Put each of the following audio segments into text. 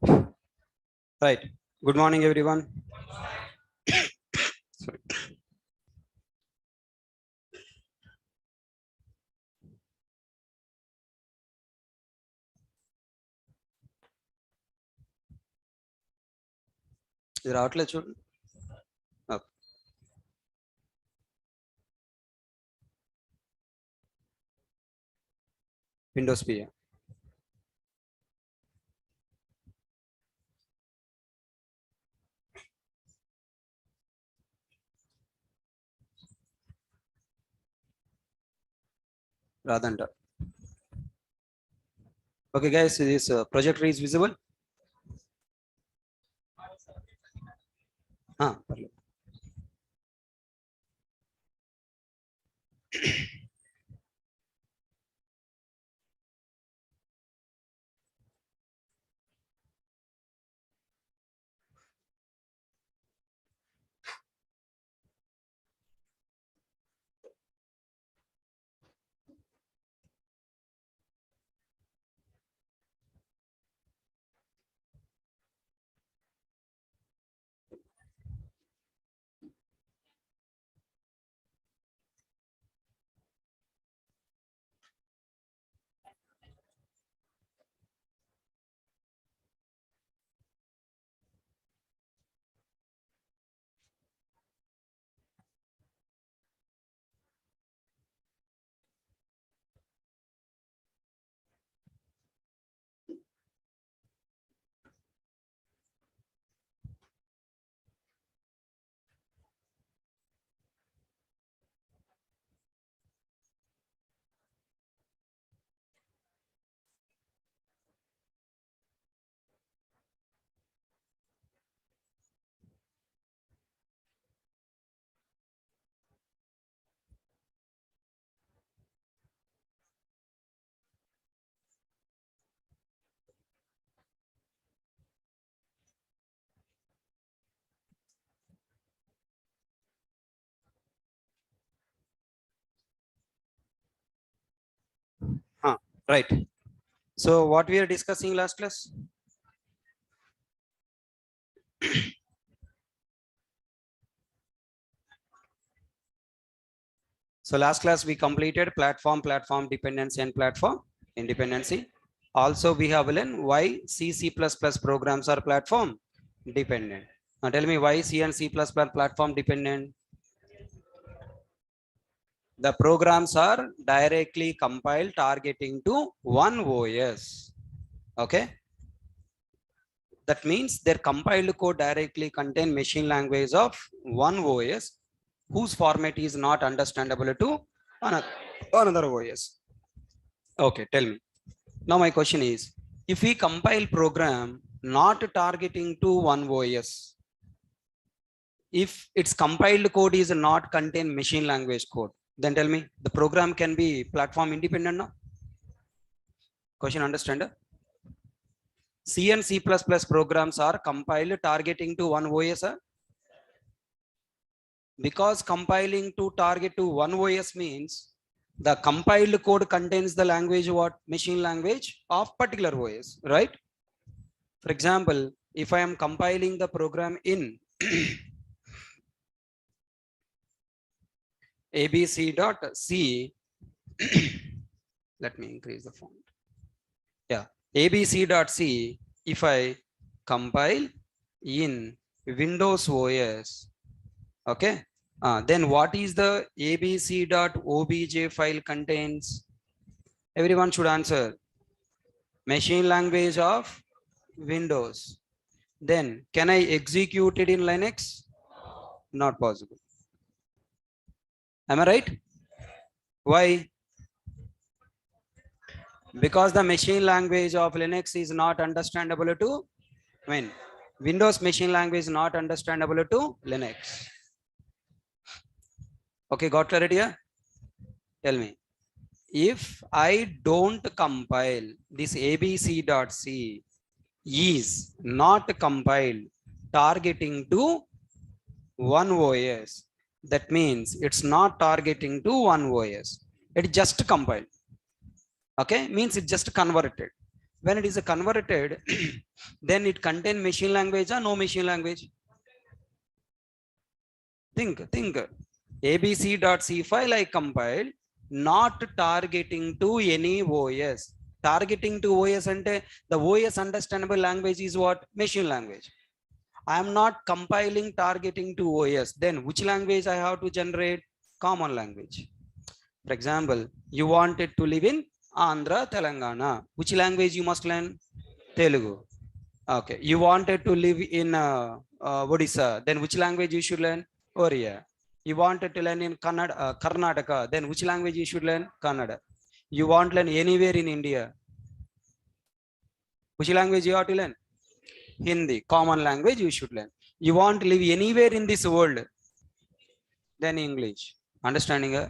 Right. Good morning, everyone. Sorry. ఇది రావట్లేదు చూడండి. విండోస్ పిఏ. రాదంట. Okay, guys, this projector is visible. పర్లేదు. Right. So what we are discussing last class? So last class we completed platform dependency and platform independency. Also we have learned why C++ programs are platform dependent. Now tell me why C and C++ platform dependent? The programs are directly compiled targeting to one OS. Okay. That means their compiled code directly contain machine language of one OS whose format is not understandable to another OS. Okay, tell me. Now my question is, if we compile program not targeting to one OS, if its compiled code is not contain machine language code, then tell me the program can be platform independent now? Question understand? C and C++ programs are compiled targeting to one OS. Because compiling to target to one OS means the compiled code contains the language what? Machine language of particular OS, right? For example, if I am compiling the program in abc.c, let me increase the font. Yeah, abc.c, if I compile in Windows OS, okay, then what is the abc.obj file contains? Everyone should answer. Machine language of Windows. Then can I execute it in Linux? Not possible. Am I right? Why? Because the machine language of Linux is not understandable to Windows machine language is not understandable to Linux. Okay, got clarity here? Tell me. If I don't compile this abc.c is not compiled targeting to one OS, that means it's not targeting to one OS. It just compiled. Okay, means it just converted. When it is converted, then it contain machine language or no machine language? Think. abc.c file I compiled, not targeting to any OS. Targeting to OS ante the OS understandable language is what? Machine language. I am not compiling targeting to OS. Then which language I have to generate? Common language. For example, you wanted to live in Andhra, Telangana. Which language you must learn? Telugu. Okay. You wanted to live in Odisha. Then which language you should learn? Oriya. You wanted to learn in Karnataka. Then which language you should learn? Kannada. You want to learn anywhere in India. Which language you have to learn? Hindi. Common language you should learn. You want to live anywhere in this world? Then English. Understanding?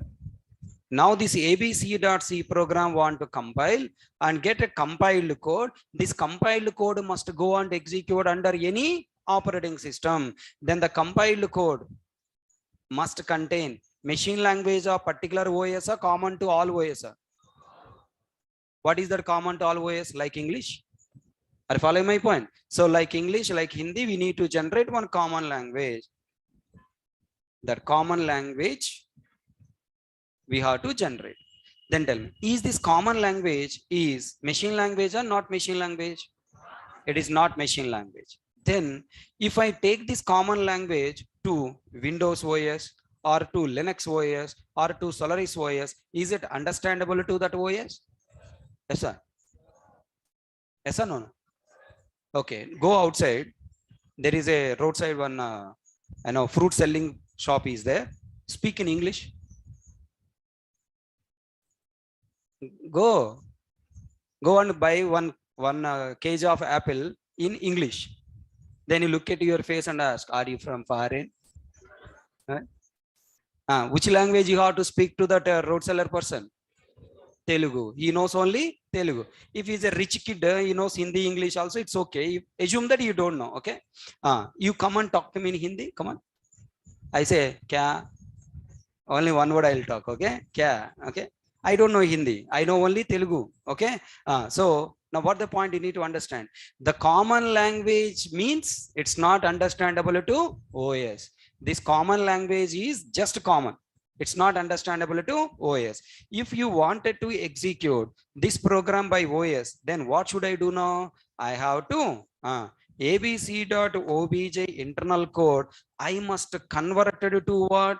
Now this abc.c program want to compile and get a compiled code. This compiled code must go and execute under any operating system. Then the compiled code must contain machine language of particular OS or common to all OS. What is that common to all OS? Like English? Are you following my point? So like English, like Hindi, we need to generate one common language. That common language we have to generate. Then tell me, is this common language is machine language or not machine language? It is not machine language. Then if I take this common language to Windows OS or to Linux OS or to Solaris OS, is it understandable to that OS? Yes sir. Yes or no? Okay, go outside. There is a roadside one fruit selling shop is there. Speak in English. Go and buy one kg of apple in English. Then you look at your face and ask, are you from foreign? Which language you have to speak to that road seller person? Telugu. He knows only Telugu. If he's a rich kid, he knows Hindi, English also, it's okay. Assume that you don't know. Okay. You come and talk to me in Hindi. Come on. I say, kya? Only one word I'll talk. Okay. Kya? Okay. I don't know Hindi. I know only Telugu. Okay. So now what the point you need to understand? The common language means it's not understandable to OS. This common language is just common. It's not understandable to OS. If you wanted to execute this program by OS, then what should I do now? I have to abc.obj internal code. I must convert it to what?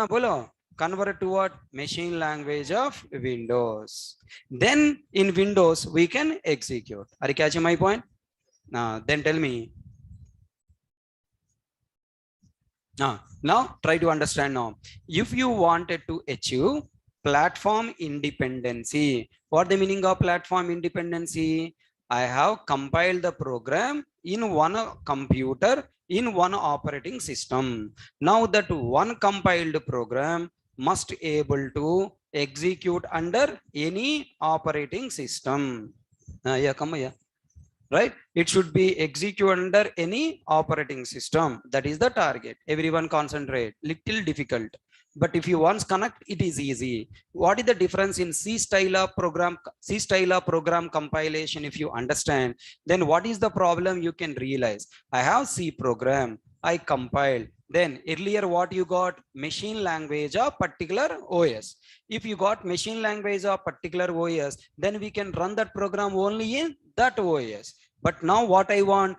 Bolo. Convert to what? Machine language of Windows. Then in Windows we can execute. Are you catching my point? Then tell me. Now try to understand now. If you wanted to achieve platform independency, what the meaning of platform independency? I have compiled the program in one computer in one operating system. Now that one compiled program must able to execute under any operating system. Come here. Right? It should be executed under any operating system. That is the target. Everyone concentrate. Little difficult. But if you once connect, it is easy. What is the difference in C style of program compilation? If you understand, then what is the problem you can realize? I have C program. I compiled. Then earlier what you got? Machine language of particular OS. If you got machine language of particular OS, then we can run that program only in that OS. But now what I want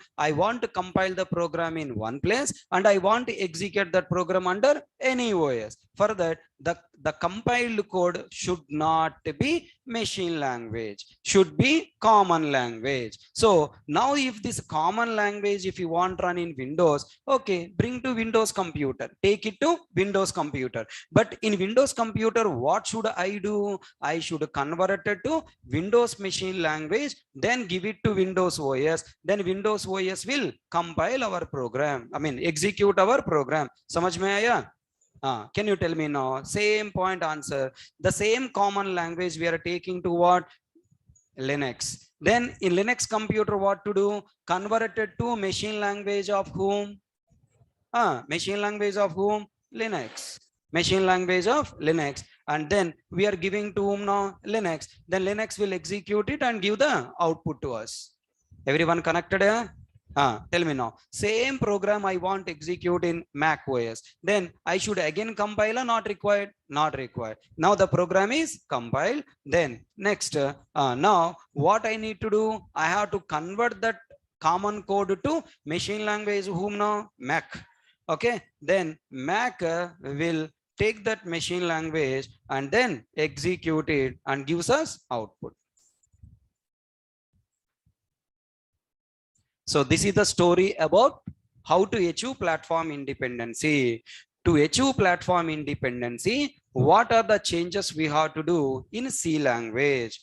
to compile the program in one place and I want to execute that program under any OS. For that, the compiled code should not be machine language, should be common language. So now if this common language, if you want to run in Windows, okay, bring to Windows computer, take it to Windows computer. But in Windows computer, what should I do? I should convert it to Windows machine language, then give it to Windows OS. Then Windows OS will compile our program. I mean, execute our program. Samajh mein aaya? Can you tell me now? Same point answer. The same common language we are taking to what? Linux. Then in Linux computer, what to do? Convert it to machine language of whom? Machine language of whom? Linux. Machine language of Linux. and then we are giving to whom now? Linux. Then Linux will execute it and give the output to us. Everyone connected? Tell me now. Same program I want execute in Mac OS. Then I should again compile or not required? Not required. Now the program is compiled. Then next, now what I need to do? I have to convert that common code to machine language. Whom now? Mac. Okay. Then Mac will take that machine language and then execute it and gives us output. So this is the story about how to achieve platform independency. To achieve platform independency, what are the changes we have to do in C language?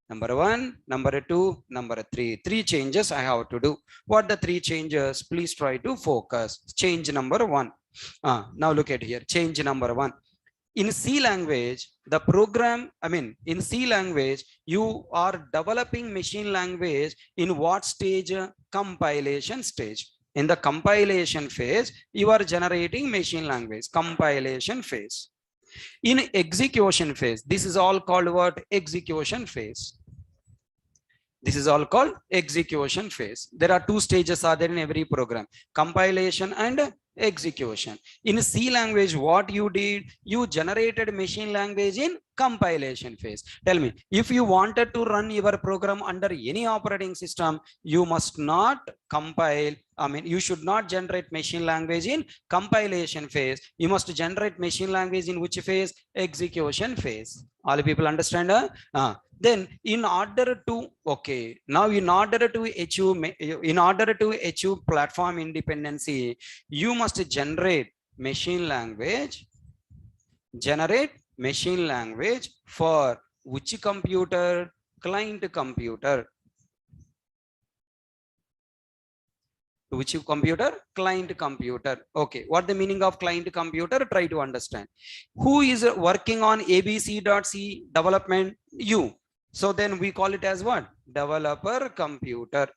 Number 1, number 2, number 3. 3 changes I have to do. What the 3 changes? Please try to focus. Change number 1. Now look at here. Change number 1. In C language, the program, in C language, you are developing machine language in what stage? Compilation stage. In the compilation phase, you are generating machine language, compilation phase. In execution phase, this is all called what? Execution phase. This is all called execution phase. There are 2 stages are there in every program: compilation and execution. In C language, what you did, you generated machine language in compilation phase. Tell me, if you wanted to run your program under any operating system, you must not compile, you should not generate machine language in compilation phase. You must generate machine language in which phase? Execution phase. All people understand? Then in order to, okay, now in order to achieve platform independency, you must generate machine language for which computer? Client computer. Which computer? Client computer. Okay, what the meaning of client computer? Try to understand. Who is working on abc.c development? You. So then we call it as what? Developer computer.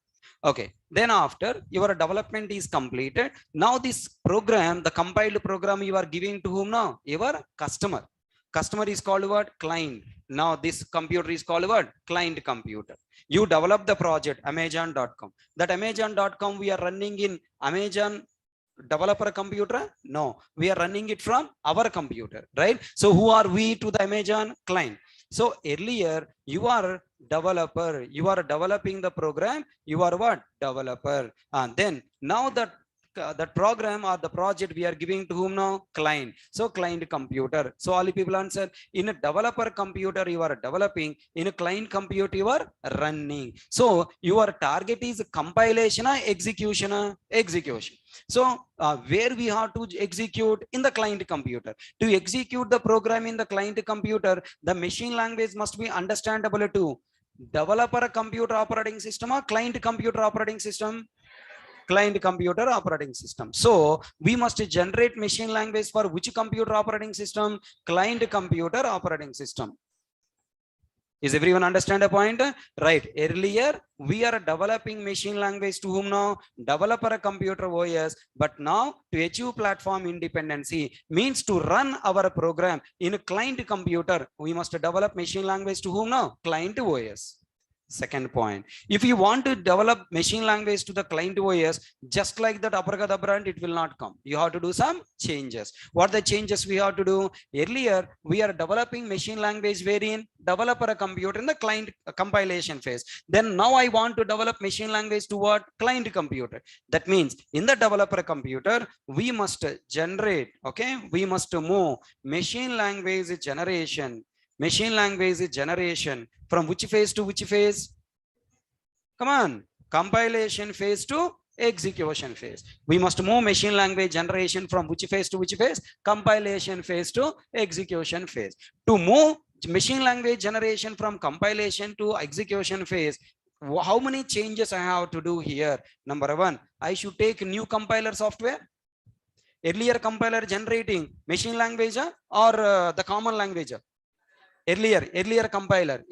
Okay, then after your development is completed, now this program, the compiled program, you are giving to whom now? Your customer. Customer is called what? Client. Now this computer is called what? Client computer. You develop the project Amazon.com. That Amazon.com we are running in Amazon developer computer? No, we are running it from our computer, right? So who are we to the Amazon? Client. So earlier you are developer, you are developing the program, you are what? Developer. And then now that program or the project we are giving to whom now? Client. So client computer. So all people answer, in a developer computer you are developing, in a client computer you are running. So your target is compilation or execution? Execution. So where we have to execute? In the client computer. To execute the program in the client computer, the machine language must be understandable to developer computer operating system or client computer operating system? Client computer operating system. So we must generate machine language for which computer operating system? Client computer operating system. Is everyone understand the point? Right. Earlier we are developing machine language to whom now? Developer computer OS. But now to achieve platform independency means to run our program in a client computer, we must develop machine language to whom now? Client OS. Second point, if you want to develop machine language to the client OS, just like that abracadabra, it will not come. You have to do some changes. What the changes we have to do? Earlier, we are developing machine language wherein developer computer in the client compilation phase. Then now I want to develop machine language to what? Client computer. That means in the developer computer, we must generate, okay? We must move machine language generation. Machine language generation from which phase to which phase? Come on, compilation phase to execution phase. We must move machine language generation from which phase to which phase? Compilation phase to execution phase. To move machine language generation from compilation to execution phase, how many changes I have to do here? Number 1, I should take new compiler software. Earlier compiler generating machine language or the common language? Earlier compiler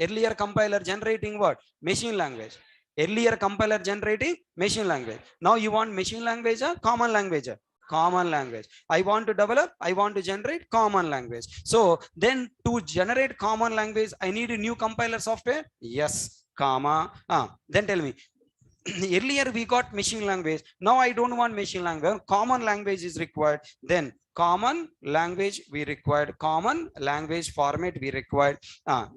generating what? Machine language. Earlier compiler generating machine language. Now you want machine language or common language? common language. I want to develop, I want to generate common language. So then to generate common language, I need a new compiler software. Yes, comma. Then tell me, earlier we got machine language. Now I don't want machine language. Common language is required. Then common language we required, common language format we required.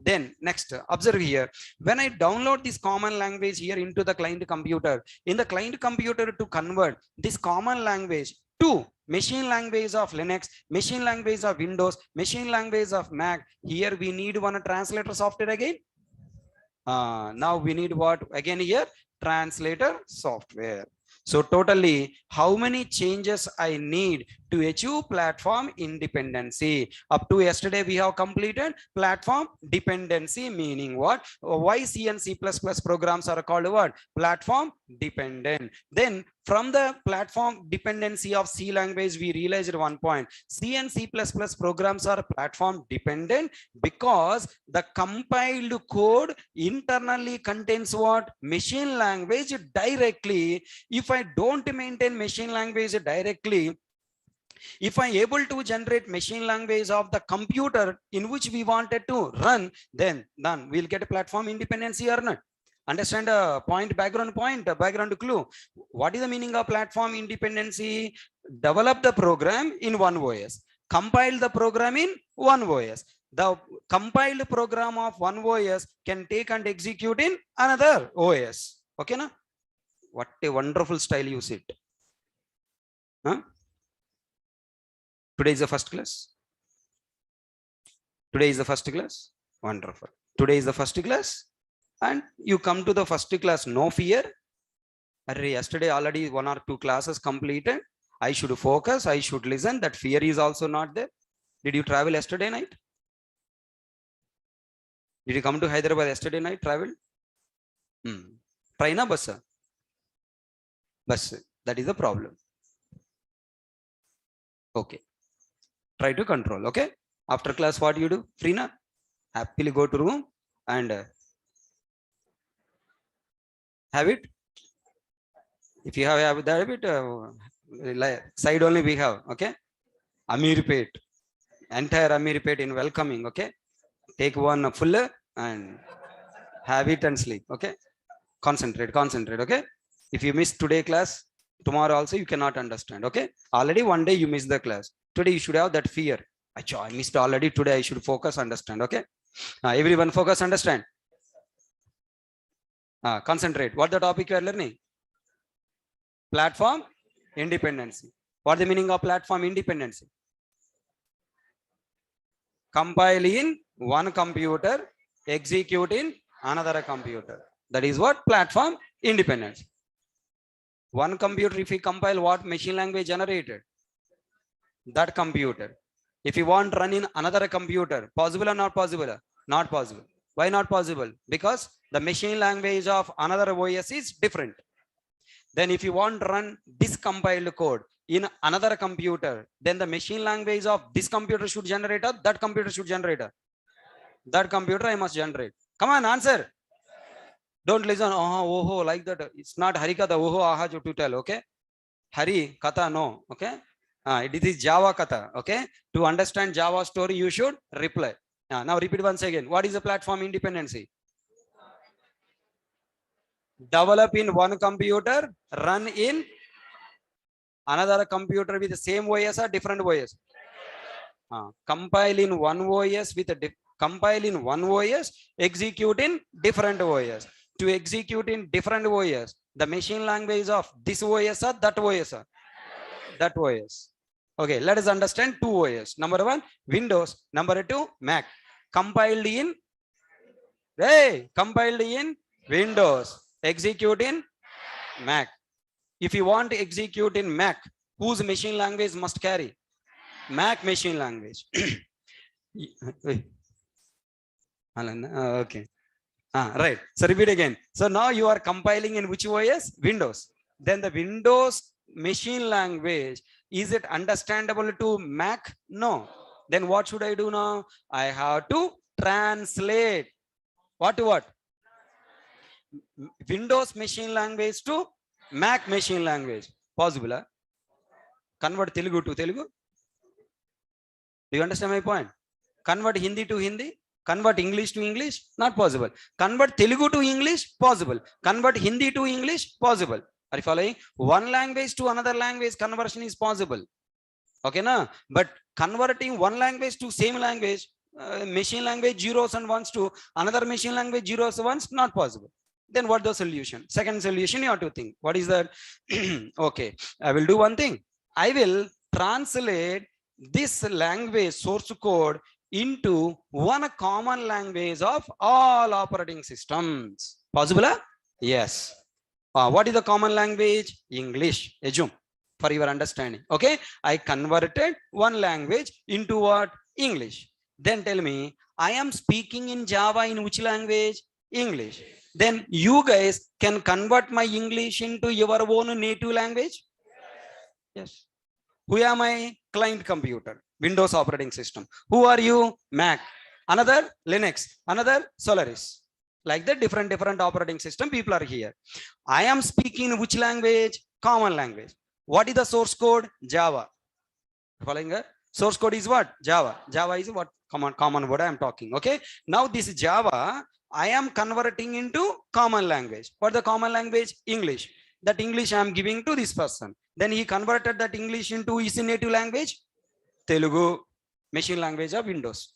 Then next, observe here. When I download this common language here into the client computer, in the client computer to convert this common language to machine language of Linux, machine language of Windows, machine language of Mac, here we need one translator software again. Now we need what again here? Translator software. So totally how many changes I need to achieve platform independency? Up to yesterday we have completed platform dependency, meaning what? Why C and C++ programs are called what? Platform dependent. Then from the platform dependency of C language, we realized at one point, C and C++ programs are platform dependent because the compiled code internally contains what? Machine language directly. If I don't maintain machine language directly, if I able to generate machine language of the computer in which we wanted to run, then we'll get a platform independency or not. Understand a point, background clue. What is the meaning of platform independency? Develop the program in one OS, compile the program in one OS. The compiled program of one OS can take and execute in another OS. Okay, na? What a wonderful style you sit. Huh? Today is the first class. Today is the first class. Wonderful. Today is the first class. And you come to the first class, no fear. Yesterday already 1 or 2 classes completed. I should focus, I should listen. That fear is also not there. Did you travel yesterday night? Did you come to Hyderabad yesterday night, travel? Train or bus? Bus. That is the problem. Okay. Try to control. Okay. After class, what do you do? Free na? Happily go to room and have it. If you have the habit, side only we have. Okay. Amirpet. Entire Amirpet in welcoming. Okay. Take one full and have it and sleep. Okay. Concentrate. Okay. If you miss today class, tomorrow also you cannot understand. Okay. Already one day you miss the class. Today you should have that fear. I missed already. Today I should focus, understand. Okay. Everyone focus, understand. Concentrate. What the topic you are learning? Platform independency. What the meaning of platform independency? Compile in one computer, execute in another computer. That is what? Platform independence. One computer, if we compile, what machine language generated? That computer. If you want run in another computer, possible or not possible? Not possible. Why not possible? Because the machine language of another OS is different. Then if you want run this compiled code in another computer, then the machine language of this computer should generate or that computer should generate? That computer I must generate. Come on, answer. Don't listen. Oh, like that. It's not Hari Katha. Oh, aha, to tell. Okay. Hari Katha, no. Okay. It is Java Katha. Okay. To understand Java story, you should reply. Now repeat once again. What is the platform independency? Develop in one computer, run in another computer with the same OS or different OS. Compile in one OS with a compile in one OS, execute in different OS. To execute in different OS, the machine language of this OS or that OS? That OS. Okay, let us understand two OS. Number one, Windows. Number two, Mac. Compiled in Windows. Execute in Mac. If you want to execute in Mac, whose machine language must carry? Mac machine language. Okay. Right. So repeat again. So now you are compiling in which OS? Windows. Then the Windows machine language, is it understandable to Mac? No. Then what should I do now? I have to translate. What to what? Windows machine language to Mac machine language. Possible? Convert Telugu to Telugu. Do you understand my point? Convert Hindi to Hindi. Convert English to English, not possible. Convert Telugu to English, possible. Convert Hindi to English, possible. Are you following? One language to another language conversion is possible. Okay, na? But converting one language to same language, machine language zeros and ones to another machine language zeros and ones, not possible. Then what the solution? Second solution you have to think. What is that? Okay, I will do one thing. I will translate this language source code into one common language of all operating systems. Possible? Yes. What is the common language? English. Assume for your understanding. Okay, I converted one language into what? English. Then tell me, I am speaking in Java in which language? English. Then you guys can convert my English into your own native language. Yes. Who am I? Client computer, Windows operating system. Who are you? Mac. Another Linux, another Solaris. Like that, different operating system people are here. I am speaking which language? Common language. What is the source code? Java. Following her? Source code is what? Java. Java is what? Common word I am talking. Okay. Now this Java I am converting into common language. What the common language? English. That English I am giving to this person. Then he converted that English into his native language, Telugu, machine language of Windows.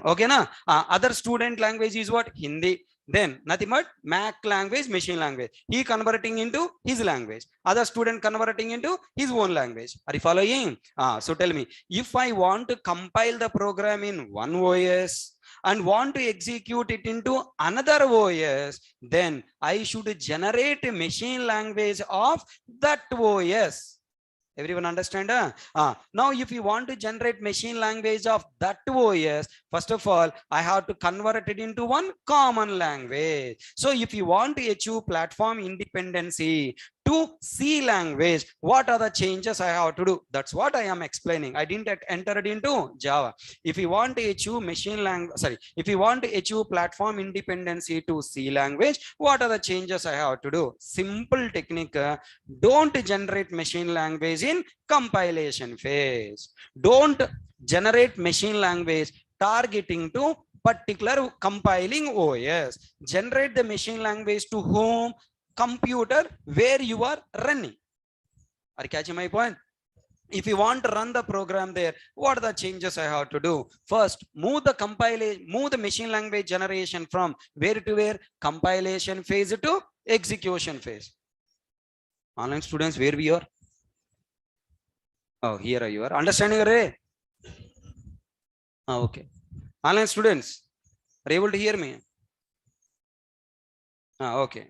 Okay, na? Other student language is what? Hindi. Then nothing but Mac language, machine language. He converting into his language. Other student converting into his own language. Are you following? So tell me, if I want to compile the program in one OS and want to execute it into another OS, then I should generate a machine language of that OS. Everyone understand? Now if you want to generate machine language of that OS, first of all, I have to convert it into one common language. So if you want to achieve platform independency to C language, what are the changes I have to do? That's what I am explaining. I didn't enter it into Java. If you want to achieve if you want to achieve platform independency to C language, what are the changes I have to do? Simple technique. Don't generate machine language in compilation phase. Don't generate machine language targeting to particular compiling OS. Generate the machine language to whom? Computer where you are running. Are you catching my point? If you want to run the program there, what are the changes I have to do? First, move the machine language generation from where to where? Compilation phase to execution phase. Online students, where we are? Oh, here you are. Understanding, Ray? Okay. Online students, are you able to hear me? Okay.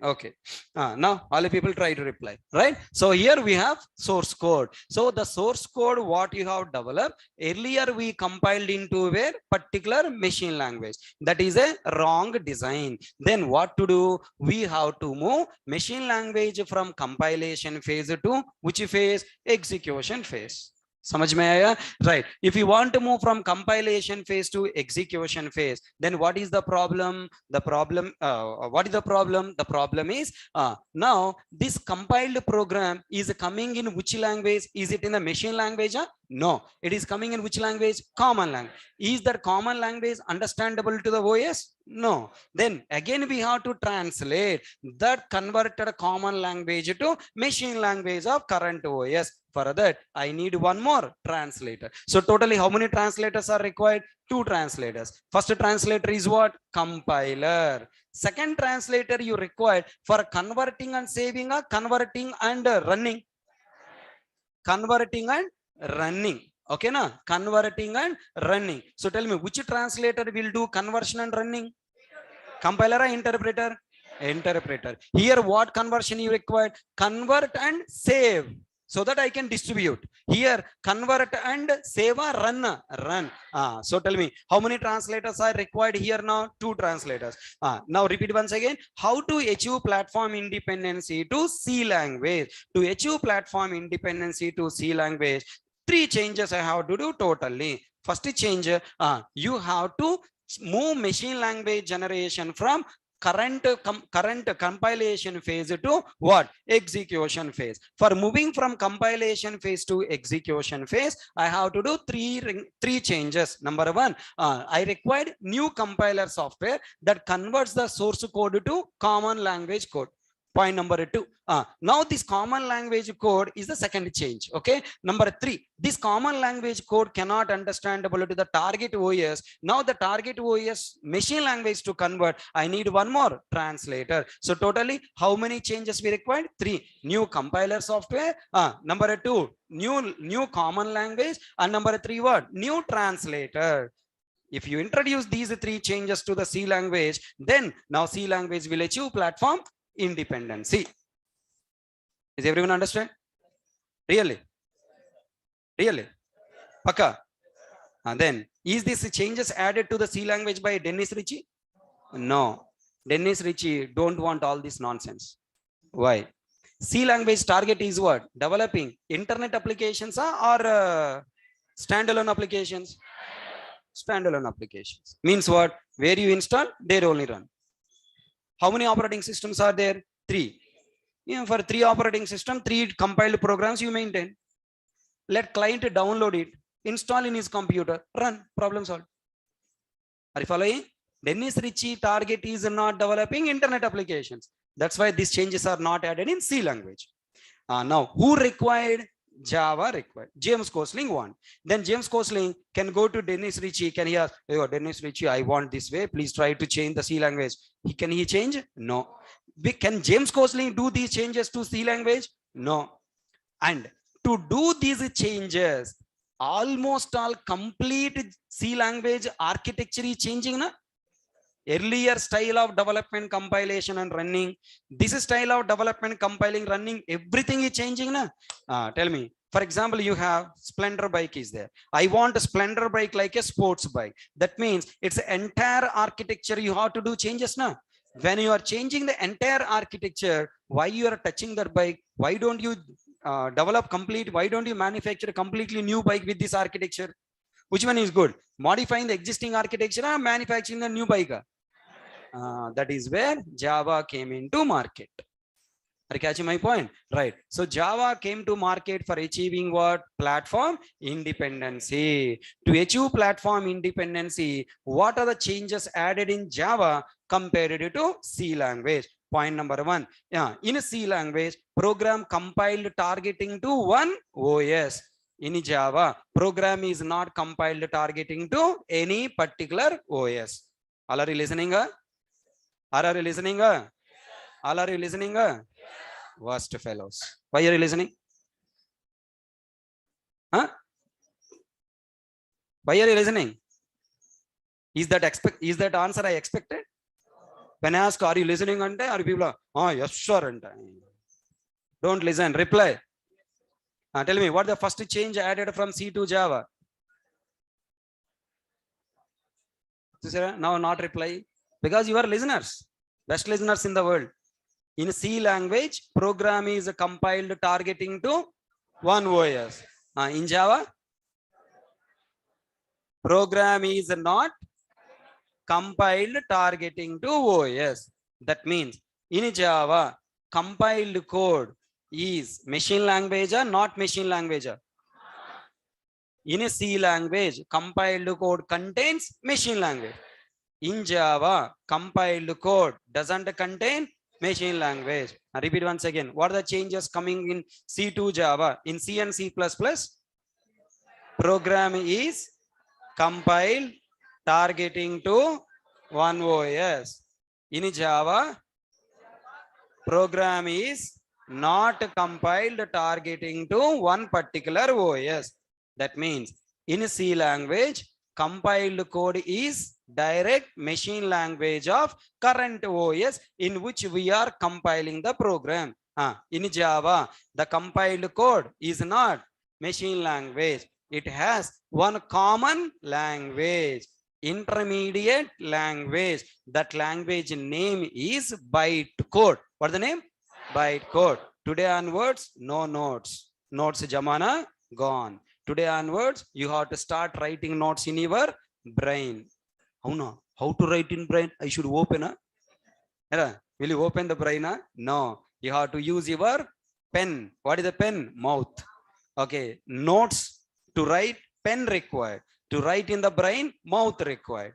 Now all the people try to reply, right? So here we have source code. So the source code what you have developed earlier, we compiled into a particular machine language. That is a wrong design. Then what to do? We have to move machine language from compilation phase to which phase? Execution phase. समझ में आया? Right. If you want to move from compilation phase to execution phase, then what is the problem? The problem is now this compiled program is coming in which language? Is it in the machine language? No, it is coming in which language? Common language. Is that common language understandable to the OS? No. Then again we have to translate that converted common language to machine language of current OS. For that, I need one more translator. So totally how many translators are required? 2 translators. First translator is what? Compiler. Second translator you require for converting and saving or converting and running? Converting and running. Okay, na? Converting and running. So tell me, which translator will do conversion and running? Compiler or interpreter? Interpreter. Here what conversion you require? Convert and save, so that I can distribute. Here convert and save or run. So tell me, how many translators are required here now? 2 translators. Now repeat once again. How to achieve platform independency to C language? To achieve platform independency to C language, 3 changes I have to do totally. First change, you have to move machine language generation from current compilation phase to what? Execution phase. For moving from compilation phase to execution phase, I have to do three changes. Number one, I required new compiler software that converts the source code to common language code. Point number two, now this common language code is the second change. Okay. Number three, this common language code cannot understandable to the target OS. Now the target OS machine language to convert, I need one more translator. So totally, how many changes we required? Three. New compiler software. Number two, new common language, and number three, what? New translator. If you introduce these three changes to the C language, then now C language will achieve platform independency. Is everyone understand? Really? Paka? And then, is this changes added to the C language by Dennis Ritchie? No. Dennis Ritchie don't want all this nonsense. Why? C language target is what? Developing internet applications or standalone applications? Standalone applications. Means what? Where you install, there only run. How many operating systems are there? 3. For 3 operating system, 3 compiled programs you maintain. Let client download it, install in his computer, run, problem solved. Are you following? Dennis Ritchie target is not developing internet applications. That's why these changes are not added in C language. Now, who required? Java required. James Gosling want. Then James Gosling can go to Dennis Ritchie. Can he ask, hey, Dennis Ritchie, I want this way. Please try to change the C language. Can he change? No. Can James Gosling do these changes to C language? No. And to do these changes, almost all complete C language architecture is changing. Na? Earlier style of development, compilation and running, this style of development, compiling, running, everything is changing. Na? Tell me, for example, you have Splendor bike is there. I want a Splendor bike like a sports bike. That means it's entire architecture you have to do changes. Na? When you are changing the entire architecture, why you are touching that bike? Why don't you develop complete? Why don't you manufacture a completely new bike with this architecture? Which one is good? Modifying the existing architecture or manufacturing a new bike? That is where Java came into market. Are you catching my point? Right. So Java came to market for achieving what? Platform independency. To achieve platform independency, what are the changes added in Java compared to C language? Point number one. In C language, program compiled targeting to one OS. In Java, program is not compiled targeting to any particular OS. All are you listening? All are you listening? All are you listening? Worst fellows. Why are you listening? Huh? Why are you listening? Is that answer I expected? When I ask, are you listening? Are people yes, sure. Don't listen. Reply. Tell me, what the first change added from C to Java? Now not reply. Because you are listeners, best listeners in the world. In C language, program is compiled targeting to one OS. In Java, program is not compiled targeting to OS. That means in Java, compiled code is machine language or not machine language? In a C language, compiled code contains machine language. In Java, compiled code doesn't contain machine language. Repeat once again. What are the changes coming in C to Java? In C and C++, program is compiled targeting to one OS. In Java, program is not compiled targeting to one particular OS. That means in C language, compiled code is direct machine language of current OS in which we are compiling the program. In Java, the compiled code is not machine language. It has one common language, intermediate language. That language name is bytecode. What's the name? Bytecode. Today onwards, no notes. Notes jamana gone. Today onwards, you have to start writing notes in your brain. How to write in brain? I should open Will you open the brain? No. You have to use your pen. What is the pen? Mouth. Okay. Notes to write, pen required. To write in the brain, mouth required.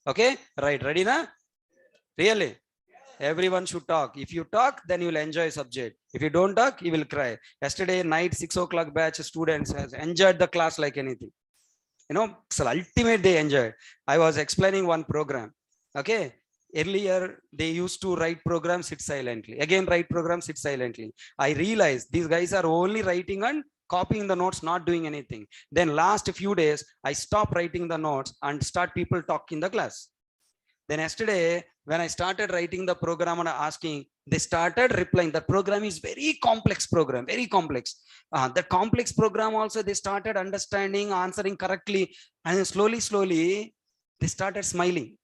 Okay. Right. Ready na? Really? Everyone should talk. If you talk, then you will enjoy subject. If you don't talk, you will cry. Yesterday night, 6 o'clock batch students has enjoyed the class like anything. So ultimate they enjoyed. I was explaining one program. Okay. Earlier, they used to write programs, sit silently. Again, write programs, sit silently. I realized these guys are only writing and copying the notes, not doing anything. Then last few days, I stopped writing the notes and start people talk in the class. Then yesterday, when I started writing the program and asking, they started replying. The program is very complex program, very complex. The complex program also, they started understanding, answering correctly. And slowly, they started smiling.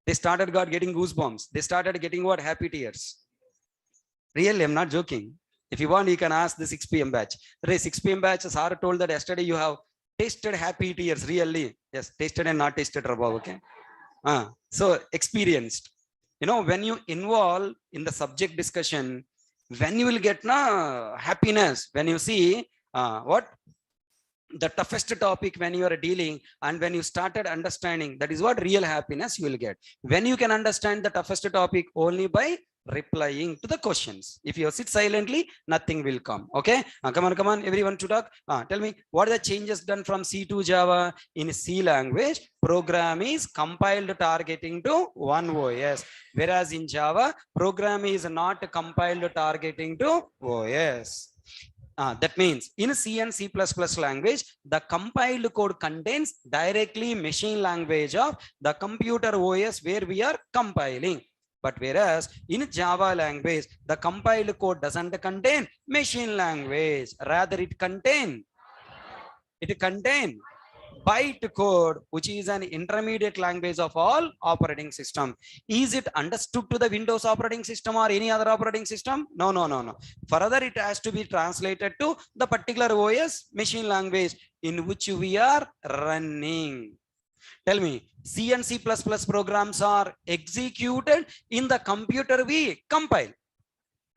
They started getting goosebumps. They started getting what? Happy tears. Really, I'm not joking. If you want, you can ask the 6 p.m. batch. The 6 p.m. batch, Sir told that yesterday you have tasted happy tears. Really? Yes, tasted and not tasted, Rabab, okay? So experienced. When you involve in the subject discussion, when you will get happiness, when you see what the toughest topic when you are dealing, and when you started understanding, that is what real happiness you will get. When you can understand the toughest topic only by replying to the questions. If you sit silently, nothing will come. Okay. Come on, everyone to talk. Tell me, what are the changes done from C to Java? In C language, program is compiled targeting to one OS, whereas in Java, program is not compiled targeting to OS. That means in C and C++ language, the compiled code contains directly machine language of the computer OS where we are compiling. But whereas in Java language, the compiled code doesn't contain machine language. Rather, it contain byte code, which is an intermediate language of all operating system. Is it understood to the Windows operating system or any other operating system? No. Further, it has to be translated to the particular OS machine language in which we are running. Tell me, C and C++ programs are executed in the computer we compile.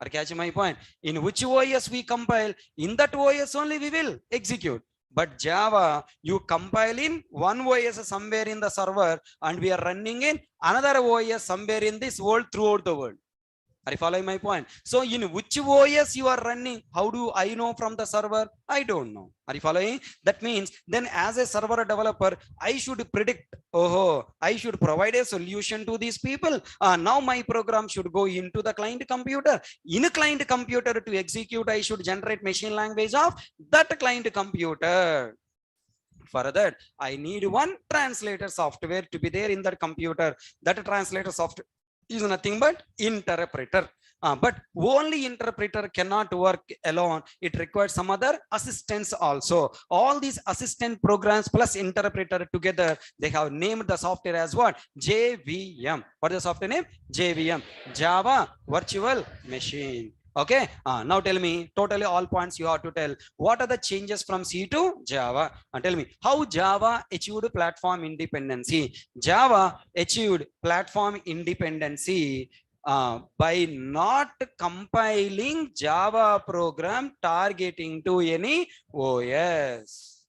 Are catching my point? In which OS we compile, in that OS only we will execute. But Java, you compile in one OS somewhere in the server, and we are running in another OS somewhere in this world, throughout the world. Are you following my point? So in which OS you are running, how do I know from the server? I don't know. Are you following? That means then as a server developer, I should predict, I should provide a solution to these people. Now my program should go into the client computer. In a client computer to execute, I should generate machine language of that client computer. For that, I need one translator software to be there in that computer. That translator software is nothing but interpreter. But only interpreter cannot work alone. It requires some other assistance also. All these assistant programs plus interpreter together, they have named the software as what? JVM. What is the software name? JVM. Java Virtual Machine. Okay. Now tell me, totally all points you have to tell. What are the changes from C to Java? Tell me, how Java achieved platform independency? Java achieved platform independency by not compiling Java program targeting to any OS.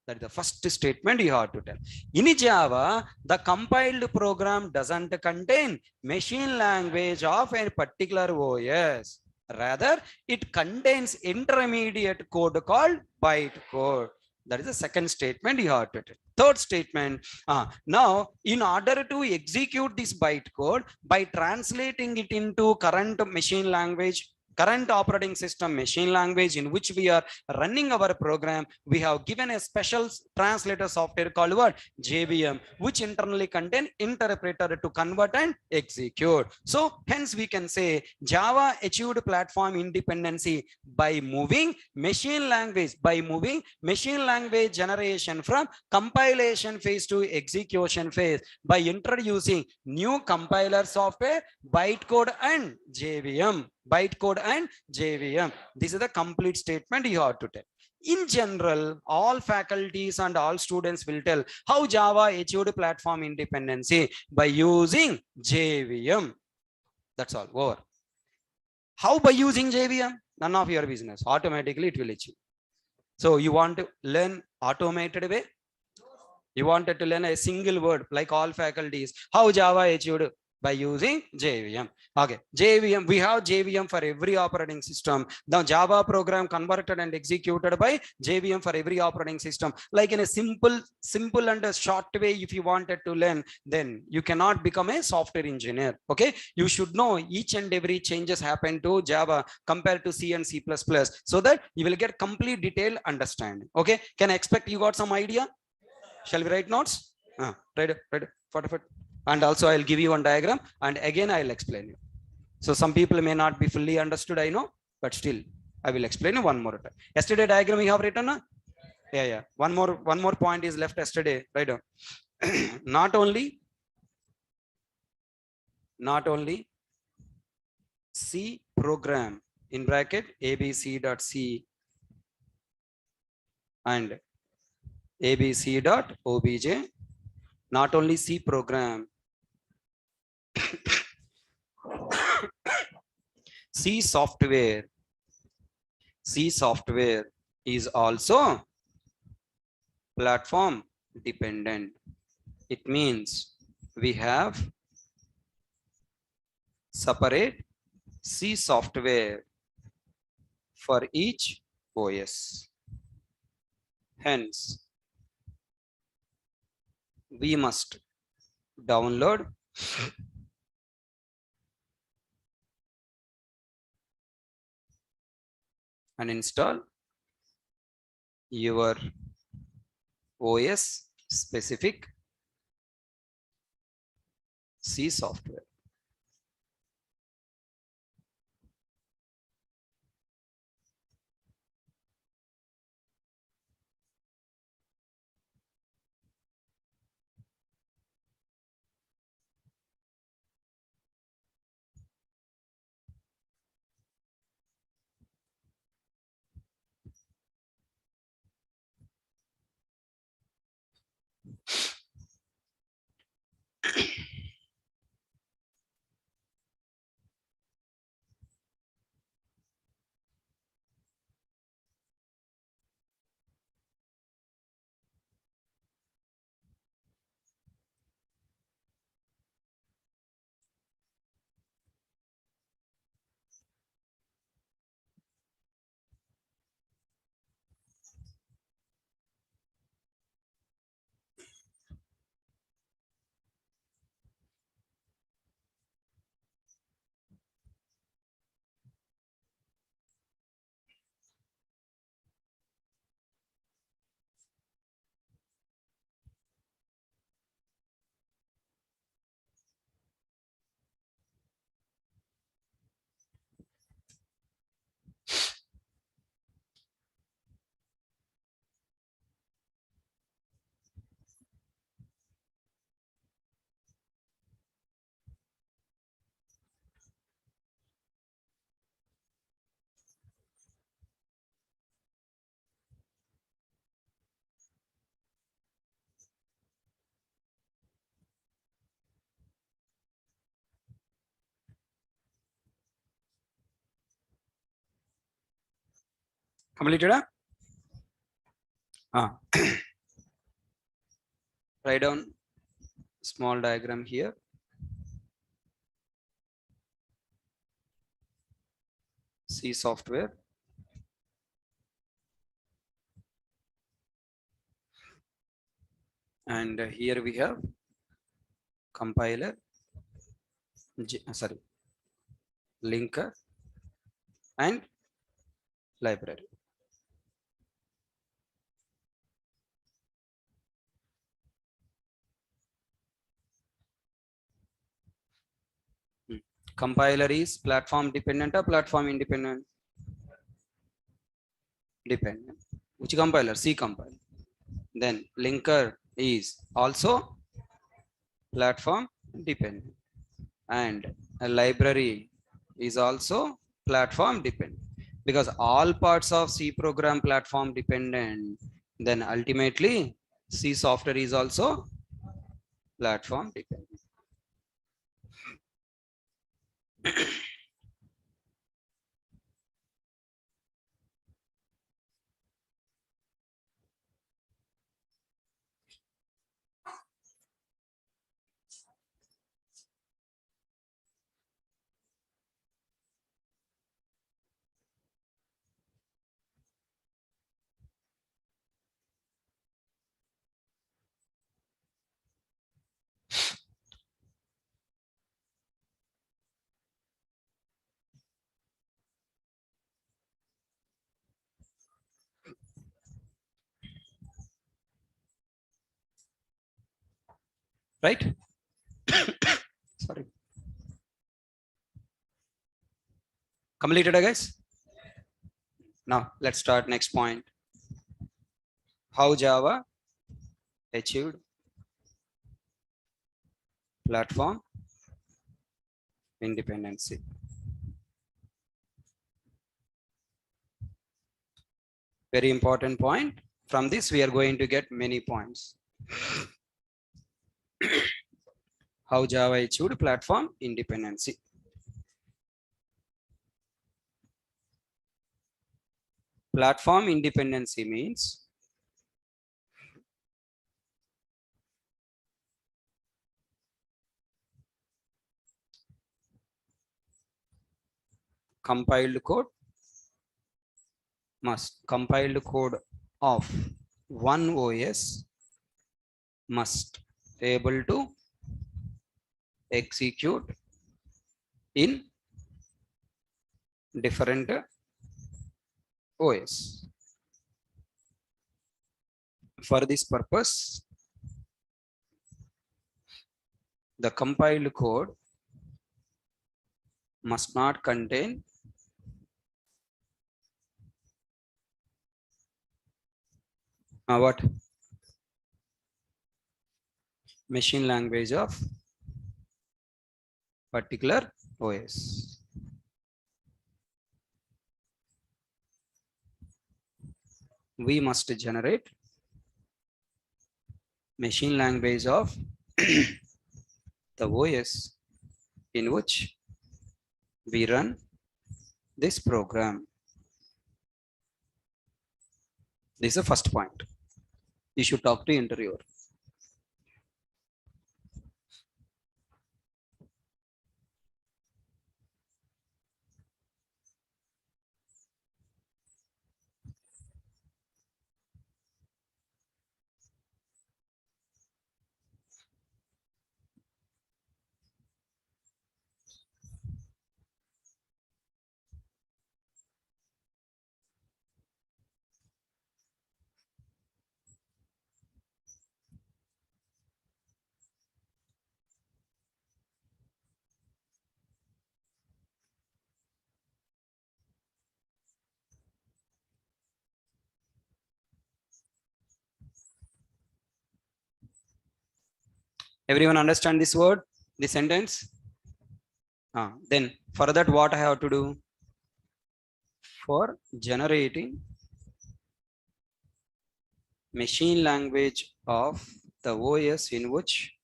That is the first statement you have to tell. In Java, the compiled program doesn't contain machine language of a particular OS. Rather, it contains intermediate code called bytecode. That is the second statement you have to tell. Third statement, now in order to execute this bytecode by translating it into current machine language, current operating system machine language in which we are running our program, we have given a special translator software called what? JVM, which internally contain interpreter to convert and execute. So hence we can say Java achieved platform independency by moving machine language generation from compilation phase to execution phase by introducing new compiler software, bytecode and JVM. Bytecode and JVM. This is the complete statement you have to tell. In general, all faculties and all students will tell how Java achieved platform independency by using JVM. That's all. Over. How by using JVM? None of your business. Automatically it will achieve. So you want to learn automated way? You wanted to learn a single word like all faculties. How Java achieved? By using JVM. Okay, JVM, we have JVM for every operating system. The Java program converted and executed by JVM for every operating system. Like in a simple and a short way, if you wanted to learn, then you cannot become a software engineer. Okay, you should know each and every changes happen to Java compared to C and C++, so that you will get complete detailed understanding. Okay, can I expect you got some idea? Shall we write notes? Right, fort. And also I'll give you one diagram and again I'll explain you. So some people may not be fully understood, I know, but still I will explain you one more time. Yesterday diagram we have written. Yeah. One more point is left yesterday. Right down. Not only C program in bracket abc.c and abc.obj. Not only C program, C software is also platform dependent. It means we have separate C software for each OS. Hence, we must download and install your OS specific C software. Completed? Write down small diagram here. C software. And here we have compiler, linker and library. Compiler is platform dependent or platform independent? Dependent. Which compiler? C compiler. Then linker is also platform dependent, and a library is also platform dependent, because all parts of C program platform dependent, then ultimately C software is also platform dependent. Right? Sorry. Completed, guys? Now let's start next point. How Java achieved platform independency. Very important point. From this, we are going to get many points. How Java achieved platform independency. Platform independency means compiled code of one OS must able to execute in different OS. For this purpose, the compiled code must not contain what? Machine language of particular OS. We must generate machine language of the OS in which we run this program. This is the first point. You should talk to interviewer. Everyone understand this word, this sentence? Then for that, what I have to do? For generating machine language of the OS in which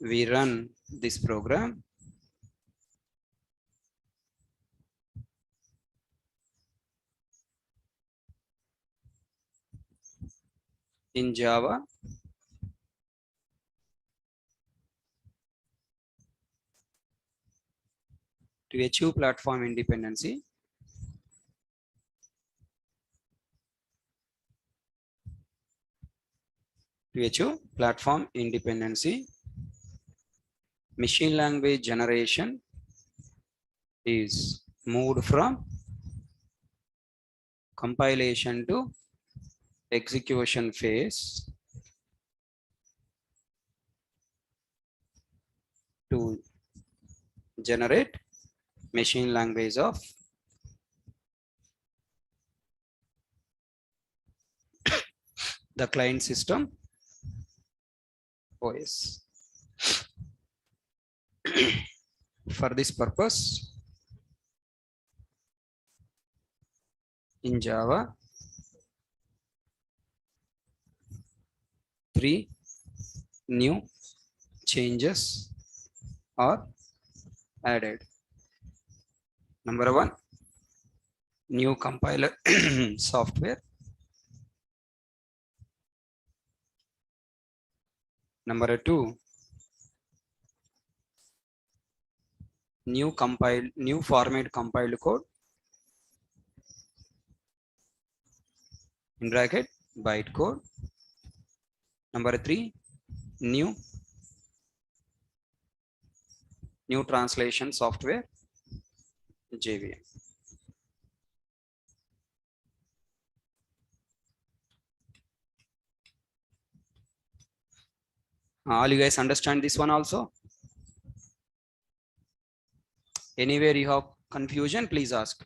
we run this program, in Java, to achieve platform independency, machine language generation is moved from compilation to execution phase to generate machine language of the client system OS. For this purpose, in Java, 3 new changes or added. Number one, new compiler software. Number two, new format compiled code in bracket bytecode. Number three, new translation software JVM. All you guys understand this one also? Anywhere you have confusion, please ask.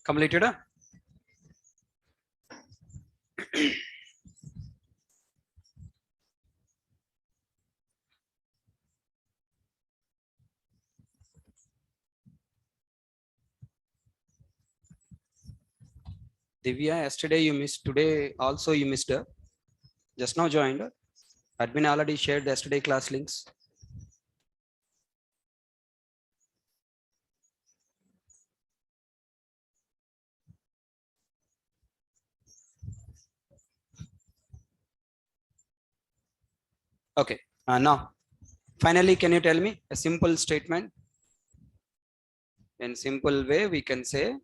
Completed? Divya, yesterday you missed, today also you missed. Just now joined. Admin already shared the yesterday class links. Okay, now finally, can you tell me a simple statement? In simple way, we can say,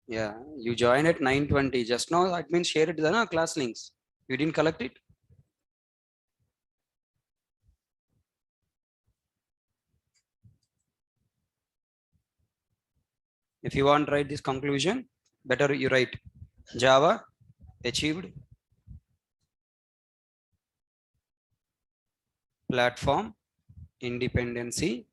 yeah, you joined at 9:20. Just now, admin shared the class links. You didn't collect it? If you want to write this conclusion, better you write Java achieved platform independency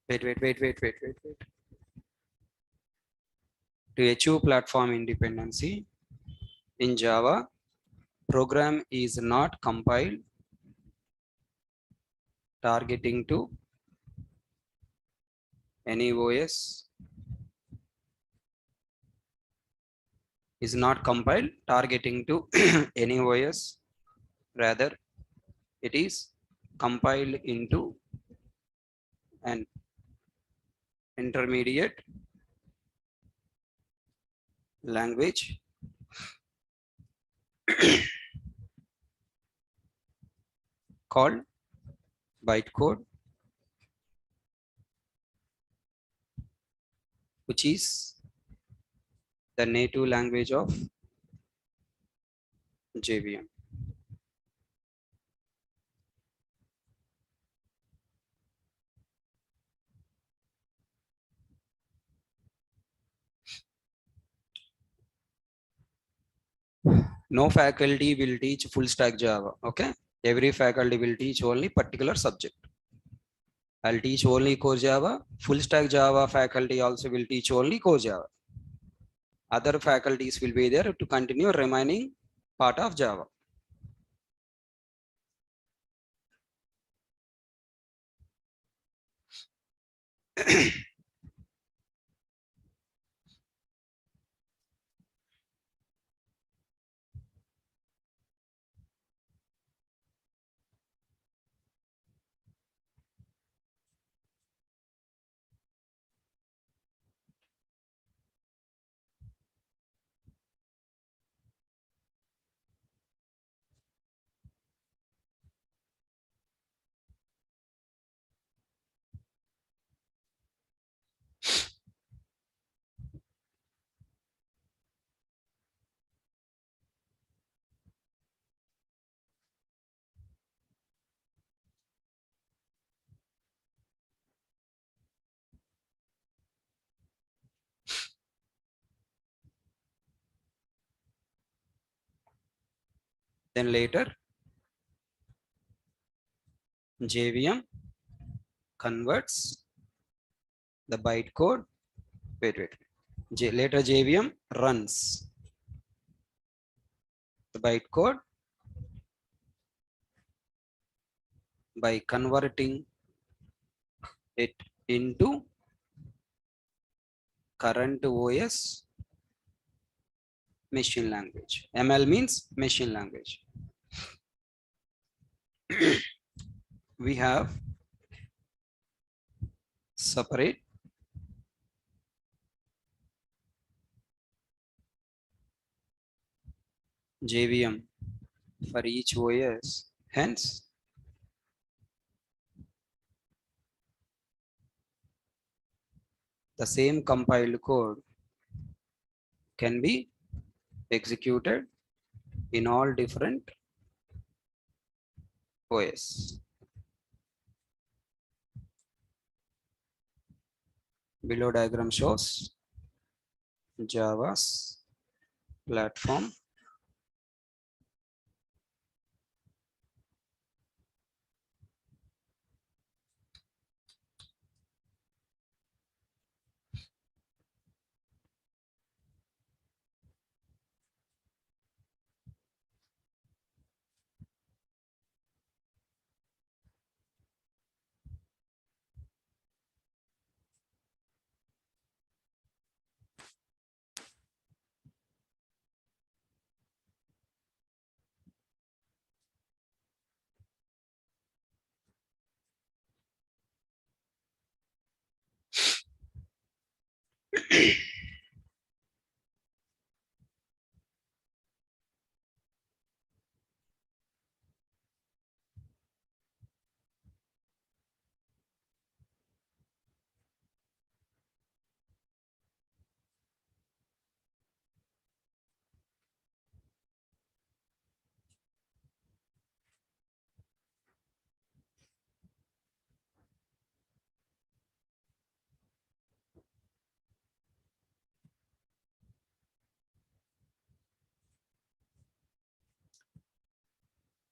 wait. To achieve platform independency in Java, program is not compiled targeting to any OS, is not compiled targeting to any OS. Rather, it is compiled into an intermediate language called bytecode, which is the native language of JVM. No faculty will teach full stack Java. Okay, every faculty will teach only particular subject. I'll teach only core Java. Full stack Java faculty also will teach only core Java. Other faculties will be there to continue remaining part of Java. Then later JVM converts the bytecode. Wait. Later JVM runs the bytecode by converting it into current OS machine language. ML means machine language. We have separate JVM for each OS. Hence, the same compiled code can be executed in all different OS. Below diagram shows Java's platform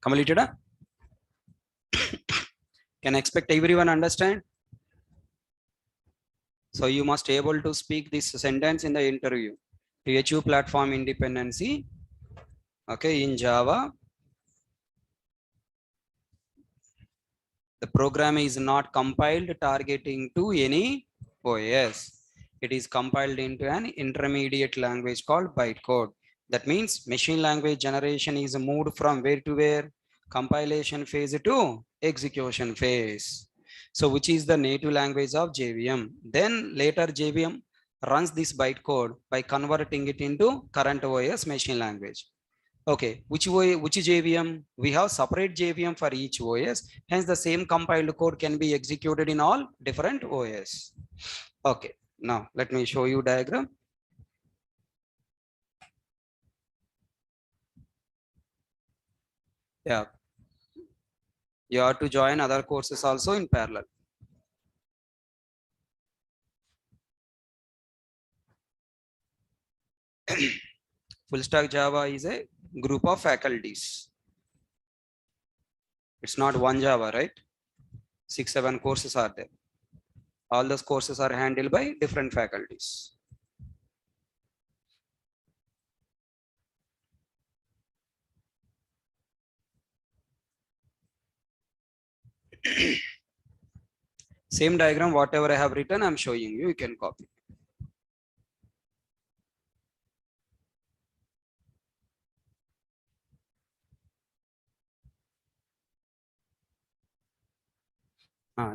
completed. Can expect everyone understand? So you must able to speak this sentence in the interview. To achieve platform independency, okay, in Java, the program is not compiled targeting to any OS. It is compiled into an intermediate language called bytecode. That means machine language generation is moved from where to where? Compilation phase to execution phase. So which is the native language of JVM. Then later JVM runs this bytecode by converting it into current OS machine language. Okay, which JVM? We have separate JVM for each OS. Hence, the same compiled code can be executed in all different OS. Okay, now let me show you diagram. Yeah, you have to join other courses also in parallel. Full stack Java is a group of faculties. It's not one Java, right? 6, 7 courses are there. All those courses are handled by different faculties. Same diagram, whatever I have written, I'm showing you. You can copy.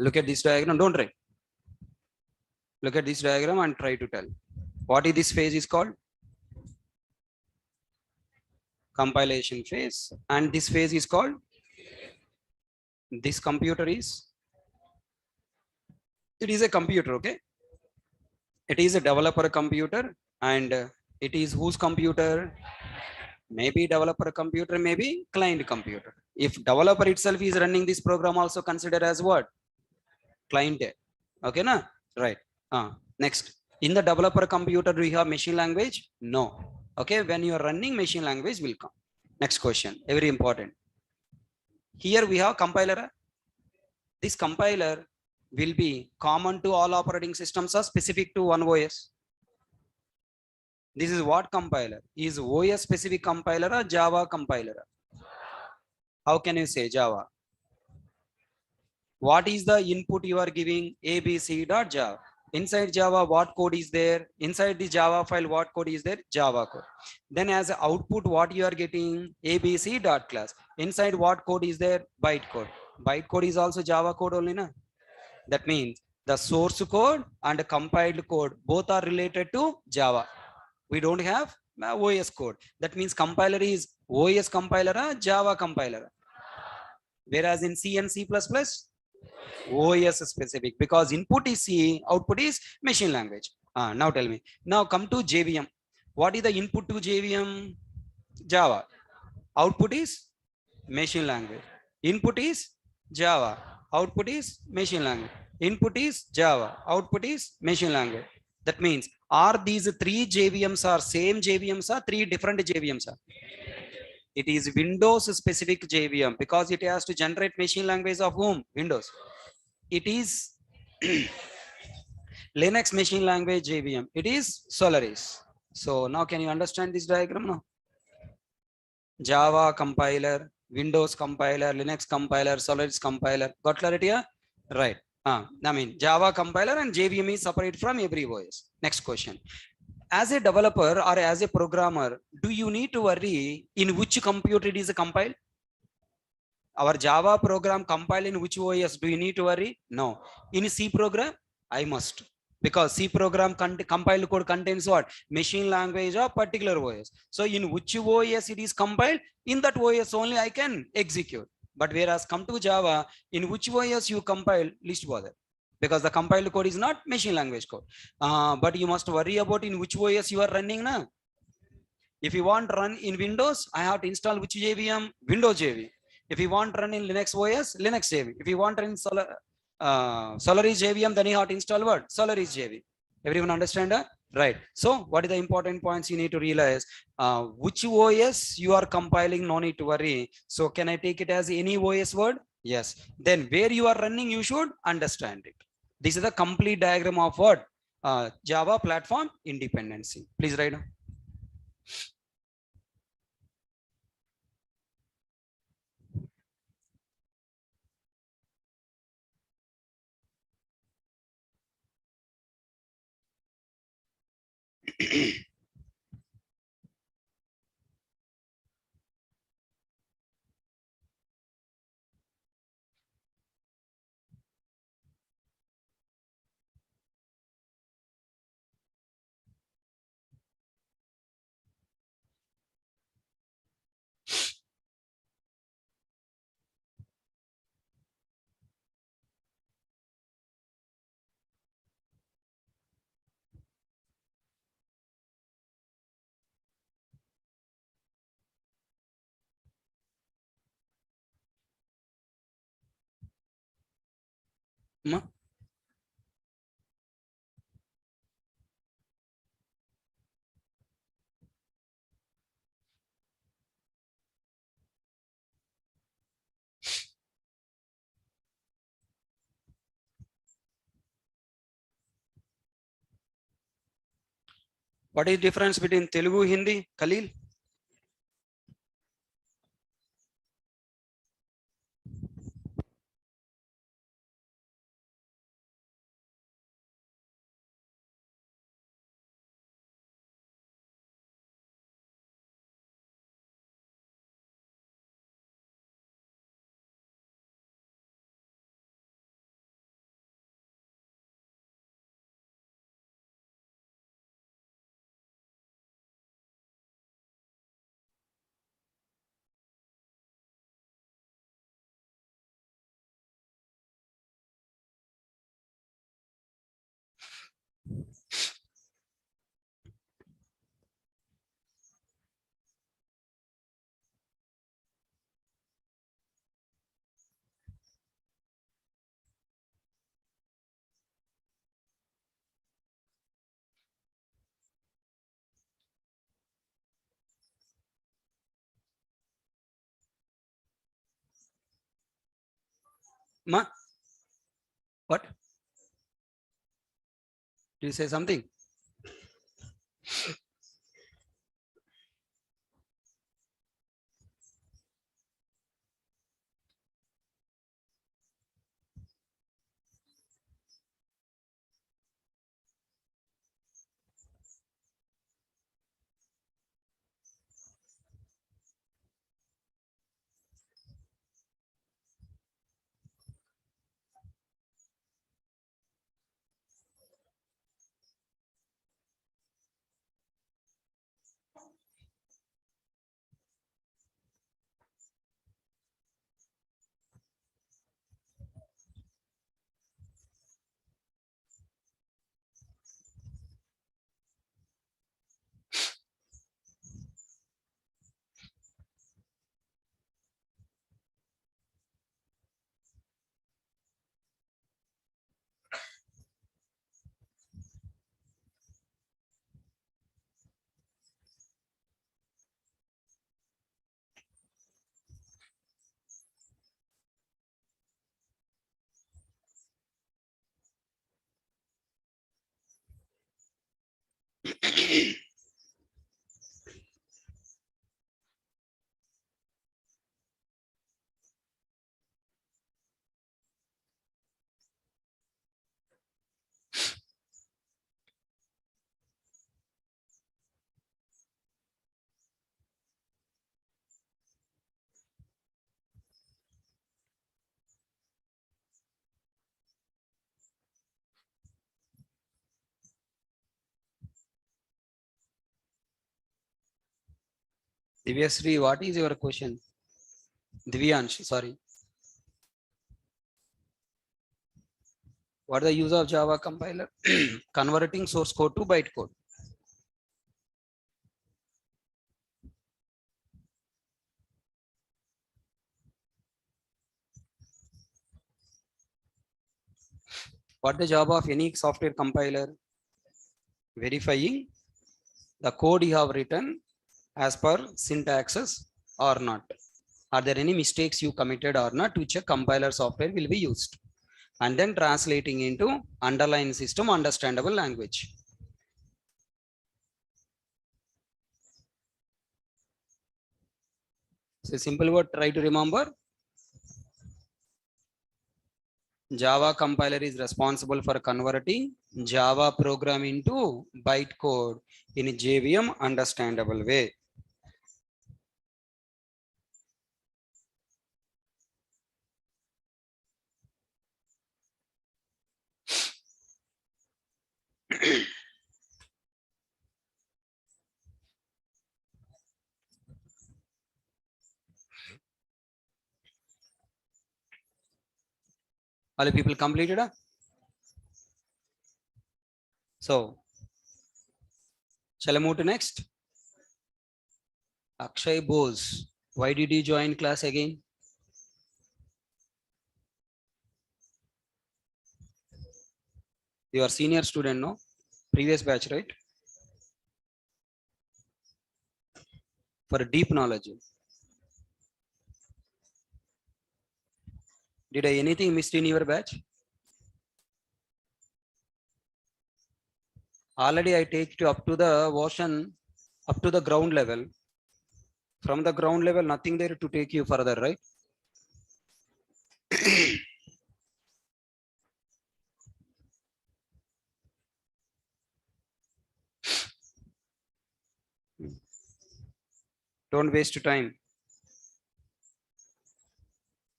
Look at this diagram. Don't try. Look at this diagram and try to tell. What is this phase is called? Compilation phase. And this phase is called? This computer is? It is a computer, okay? It is a developer computer. And it is whose computer? Maybe developer computer, maybe client computer. If developer itself is running this program, also consider as what? Client. Okay, na? Right. Next. In the developer computer, do you have machine language? No. Okay, when you are running, machine language will come. Next question, very important. Here we have compiler. This compiler will be common to all operating systems or specific to one OS. This is what compiler? Is OS specific compiler or Java compiler? How can you say Java? What is the input you are giving? abc.java. Inside Java, what code is there? Inside the Java file, what code is there? Java code. Then as output, what you are getting? abc.class. Inside what code is there? Byte code. Byte code is also Java code only, na? That means the source code and the compiled code both are related to Java. We don't have OS code. That means compiler is OS compiler or Java compiler. Whereas in C and C++, OS specific, because input is C, output is machine language. Now tell me. Now come to JVM. What is the input to JVM? Java. Output is machine language. Input is Java. Output is machine language. Input is Java. Output is machine language. That means are these three JVMs are same JVMs or three different JVMs? It is Windows specific JVM because it has to generate machine language of whom? Windows. It is Linux machine language JVM. It is Solaris. So now can you understand this diagram now? Java compiler, Windows compiler, Linux compiler, Solaris compiler. Got clarity here? Right. I mean Java compiler and JVM is separate from every OS. Next question. As a developer or as a programmer, do you need to worry in which computer it is compiled? Our Java program compiled in which OS? Do you need to worry? No. In C program, I must. Because C program compiled code contains what? Machine language of particular OS. So in which OS it is compiled, in that OS only I can execute. But whereas come to Java, in which OS you compile, least bother. Because the compiled code is not machine language code. But you must worry about in which OS you are running now. If you want run in Windows, I have to install which JVM? Windows JVM. If you want run in Linux OS, Linux JVM. If you want run in Solaris JVM, then you have to install what? Solaris JVM. Everyone understand that? Right. So what are the important points you need to realize? Which OS you are compiling, no need to worry. So can I take it as any OS word? Yes. Then where you are running, you should understand it. This is the complete diagram of what? Java platform independency. Please write down. Ma? What is difference between Telugu, Hindi, Khalil? Ma? What? Did you say something? Divyasri, what is your question? Divyansh, sorry. What is the use of Java compiler? Converting source code to bytecode. What is the job of any software compiler? Verifying the code you have written as per syntaxes or not. Are there any mistakes you committed or not, which a compiler software will be used? And then translating into underlying system understandable language. So simple word, try to remember. Java compiler is responsible for converting Java program into bytecode in a JVM understandable way. All people completed. So, shall I move to next? Akshay Bose. Why did you join class again? You are senior student, no? Previous batch, right? For deep knowledge. Did I anything missed in your batch? Already I take you up to the ocean, up to the ground level. From the ground level, nothing there to take you further, right? Don't waste time.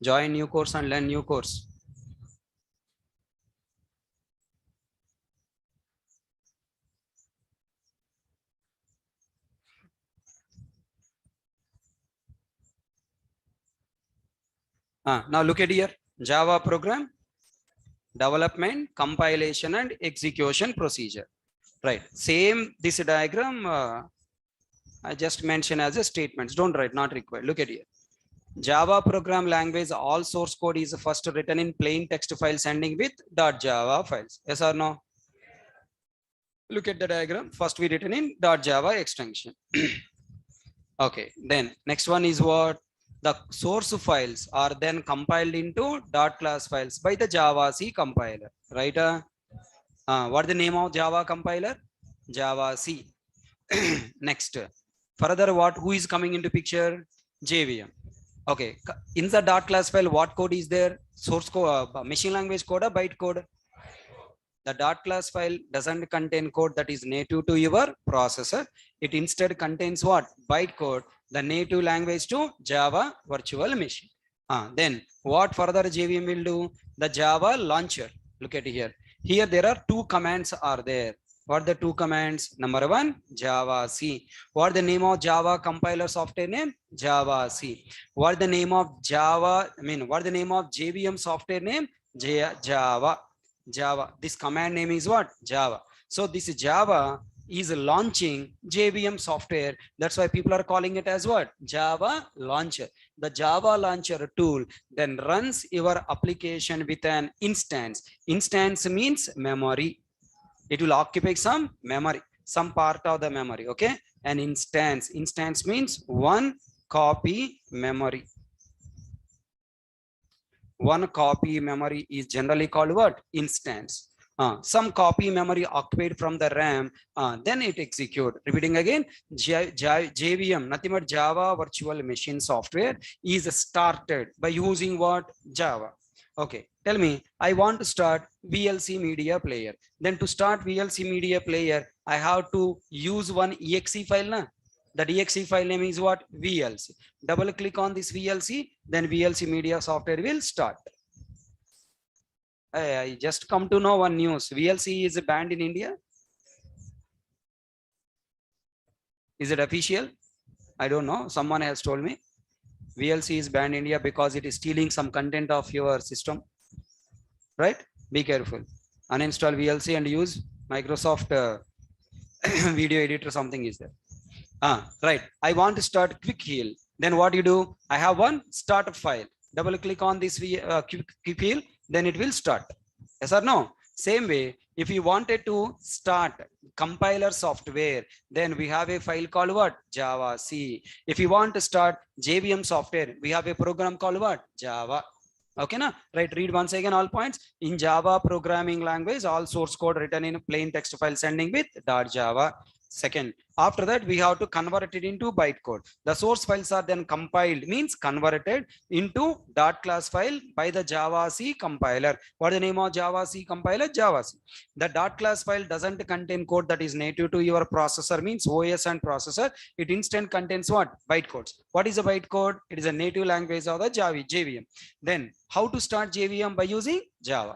Join new course and learn new course. Now look at here. Java program, development, compilation, and execution procedure. Right. Same this diagram I just mentioned as a statements. Don't write, not required. Look at here. Java program language, all source code is first written in plain text files ending with .java files. Yes or no? Look at the diagram. First we written in .java extension. Okay, then next one is what? The source files are then compiled into .class files by the Java C compiler, right? What the name of Java compiler? Java C. Next, further what? Who is coming into picture? JVM. Okay, in the .class file, what code is there? Source code, machine language code or byte code? The .class file doesn't contain code that is native to your processor. It instead contains what? Byte code, the native language to Java virtual machine. Then what further JVM will do? The Java launcher. Look at here. Here there are two commands are there. What are the two commands? Number one, Java C. What the name of Java compiler software name? Java C. What the name of Java? What the name of JVM software name? Java. Java. This command name is what? Java. So this Java is launching JVM software. That's why people are calling it as what? Java launcher. The Java launcher tool then runs your application with an instance. Instance means memory. It will occupy some memory, some part of the memory. Okay. An instance. Instance means one copy memory. One copy memory is generally called what? Instance. Some copy memory occupied from the RAM, then it execute. Repeating again, JVM, nothing but Java virtual machine software is started by using what? Java. Okay, tell me, I want to start VLC media player. Then to start VLC media player, I have to use one exe file. Na? The exe file name is what? VLC. Double click on this VLC, then VLC media software will start. I just come to know one news. VLC is banned in India. Is it official? I don't know. Someone has told me. VLC is banned in India because it is stealing some content of your system. Right? Be careful. Uninstall VLC and use Microsoft video editor. Something is there. Right. I want to start Quick Heal. Then what you do? I have one startup file. Double click on this Quick Heal, then it will start. Yes or no? Same way, if you wanted to start compiler software, then we have a file called what? Java C. If you want to start JVM software, we have a program called what? Java. Okay, na? Right, read once again all points. In Java programming language, all source code written in plain text file sending with .java. Second, after that, we have to convert it into bytecode. The source files are then compiled, means converted into .class file by the Java C compiler. What is the name of Java C compiler? Java C. The .class file doesn't contain code that is native to your processor, means OS and processor. It instead contains what? Bytecodes. What is a bytecode? It is a native language of the Java, JVM. Then, how to start JVM? By using Java.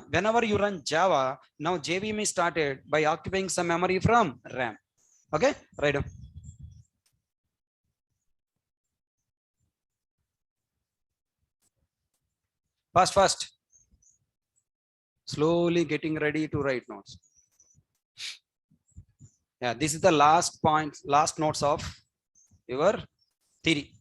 Whenever you run Java, now JVM is started by occupying some memory from RAM. Okay, right. Fast. Slowly getting ready to write notes. Yeah, this is the last point, last notes of your theory.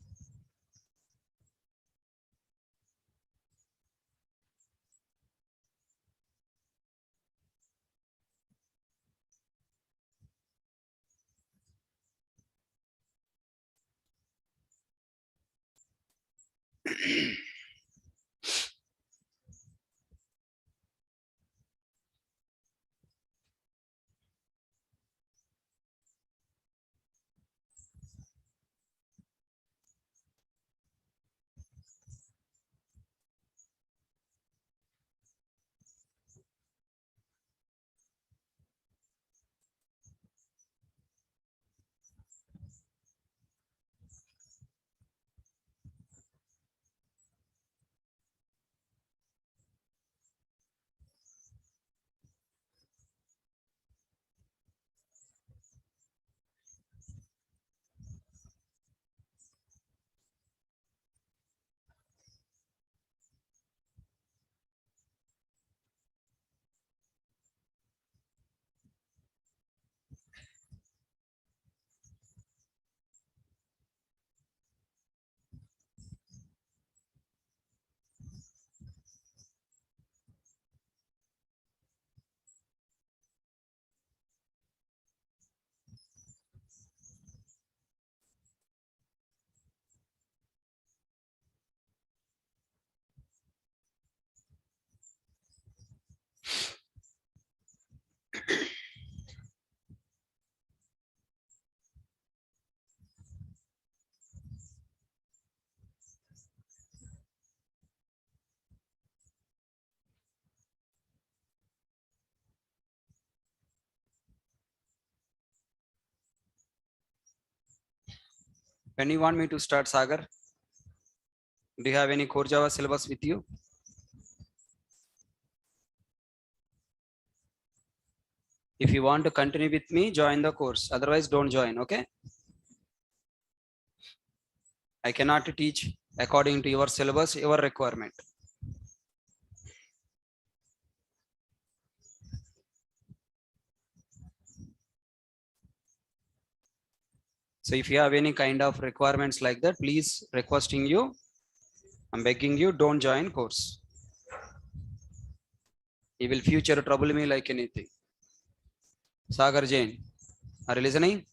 When you want me to start, Sagar? Do you have any core Java syllabus with you? If you want to continue with me, join the course. Otherwise, don't join, okay? I cannot teach according to your syllabus, your requirement. So if you have any kind of requirements like that, please requesting you, I'm begging you, don't join course. He will future trouble me like anything. Sagar Jain, are you listening?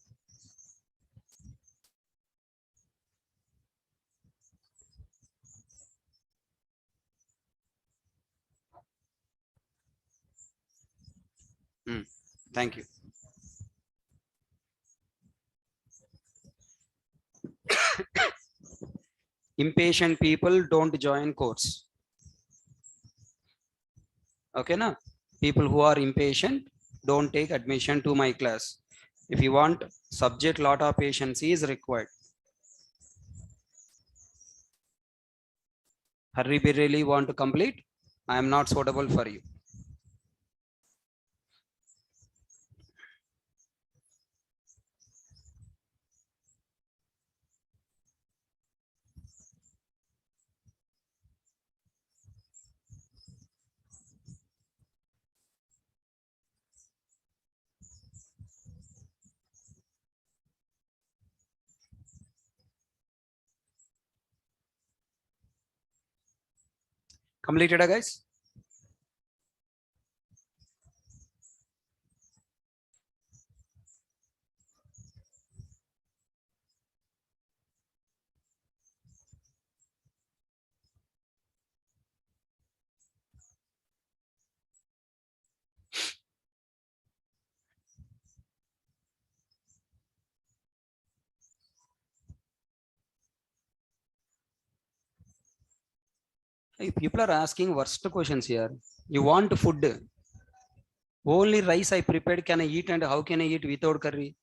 Thank you. Impatient people don't join course. Okay, na? People who are impatient don't take admission to my class. If you want subject, lot of patience is required. Hurry, really want to complete? I am not suitable for you. Completed, guys? Hey, people are asking worst questions here. You want food? Only rice I prepared can I eat, and how can I eat without curry?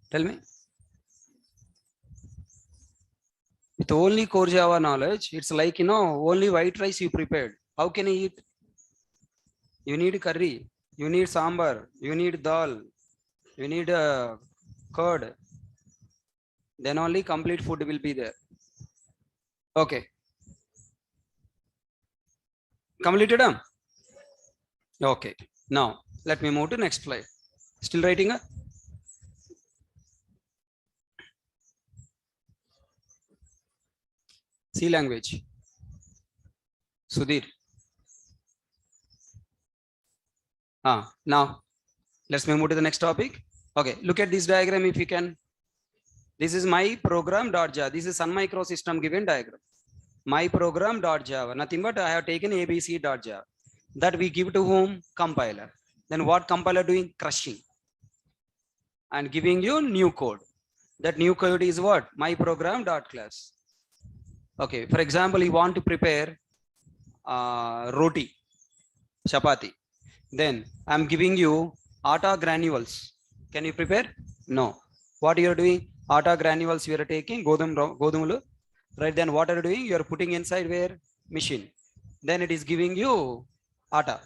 Tell me. With only core Java knowledge, it's like, only white rice you prepared. How can I eat? You need curry, you need sambar, you need dal, you need curd. Then only complete food will be there. Okay. Completed? Okay. Now, let me move to next slide. Still writing? C language. Sudhir. Now, let's move to the next topic. Okay, look at this diagram if you can. This is my program.java. This is Sun Microsystem given diagram. My program.java. Nothing but I have taken abc.java. That we give to whom? Compiler. Then what compiler doing? Crushing and giving you new code. That new code is what? My program.class. Okay, for example, you want to prepare roti, chapati. Then I'm giving you atta granules. Can you prepare? No. What you are doing? Atta granules you are taking, godumulu. Right, then what are you doing? You are putting inside where? Machine. Then it is giving you atta.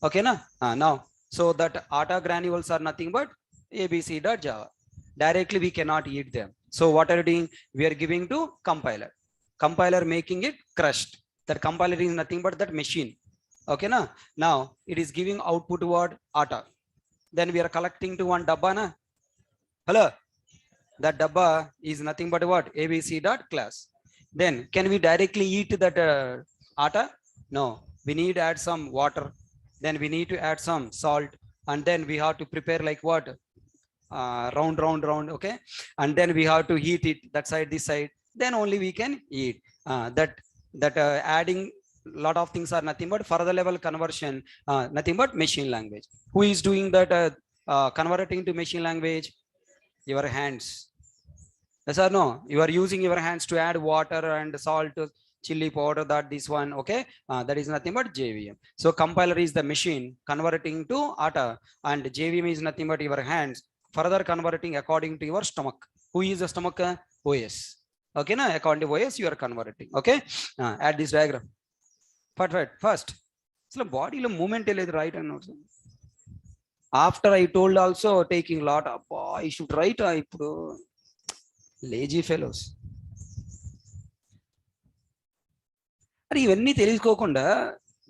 Okay, na? Now, so that atta granules are nothing but abc.java. Directly we cannot eat them. So what are you doing? We are giving to compiler. Compiler making it crushed. That compiler is nothing but that machine. Okay, na? Now it is giving output word atta. Then we are collecting to one dabba, na? Hello? That dabba is nothing but what? abc.class. Then can we directly eat that atta? No. We need to add some water. Then we need to add some salt. And then we have to prepare like what? Round, okay? And then we have to heat it that side, this side. Then only we can eat. Adding lot of things are nothing but further level conversion, nothing but machine language. Who is doing that converting to machine language? Your hands. Yes or no? You are using your hands to add water and salt, chili powder, that this one, okay? That is nothing but JVM. So compiler is the machine converting to atta, and JVM is nothing but your hands further converting according to your stomach. Who is the stomach? OS. Okay, na? According to OS, you are converting. Okay, add this diagram. Perfect. First, so body movement is right and also. After I told also taking lot of, I should write. I put lazy fellows. Are ఇవన్నీ తెలుసుకోకుండా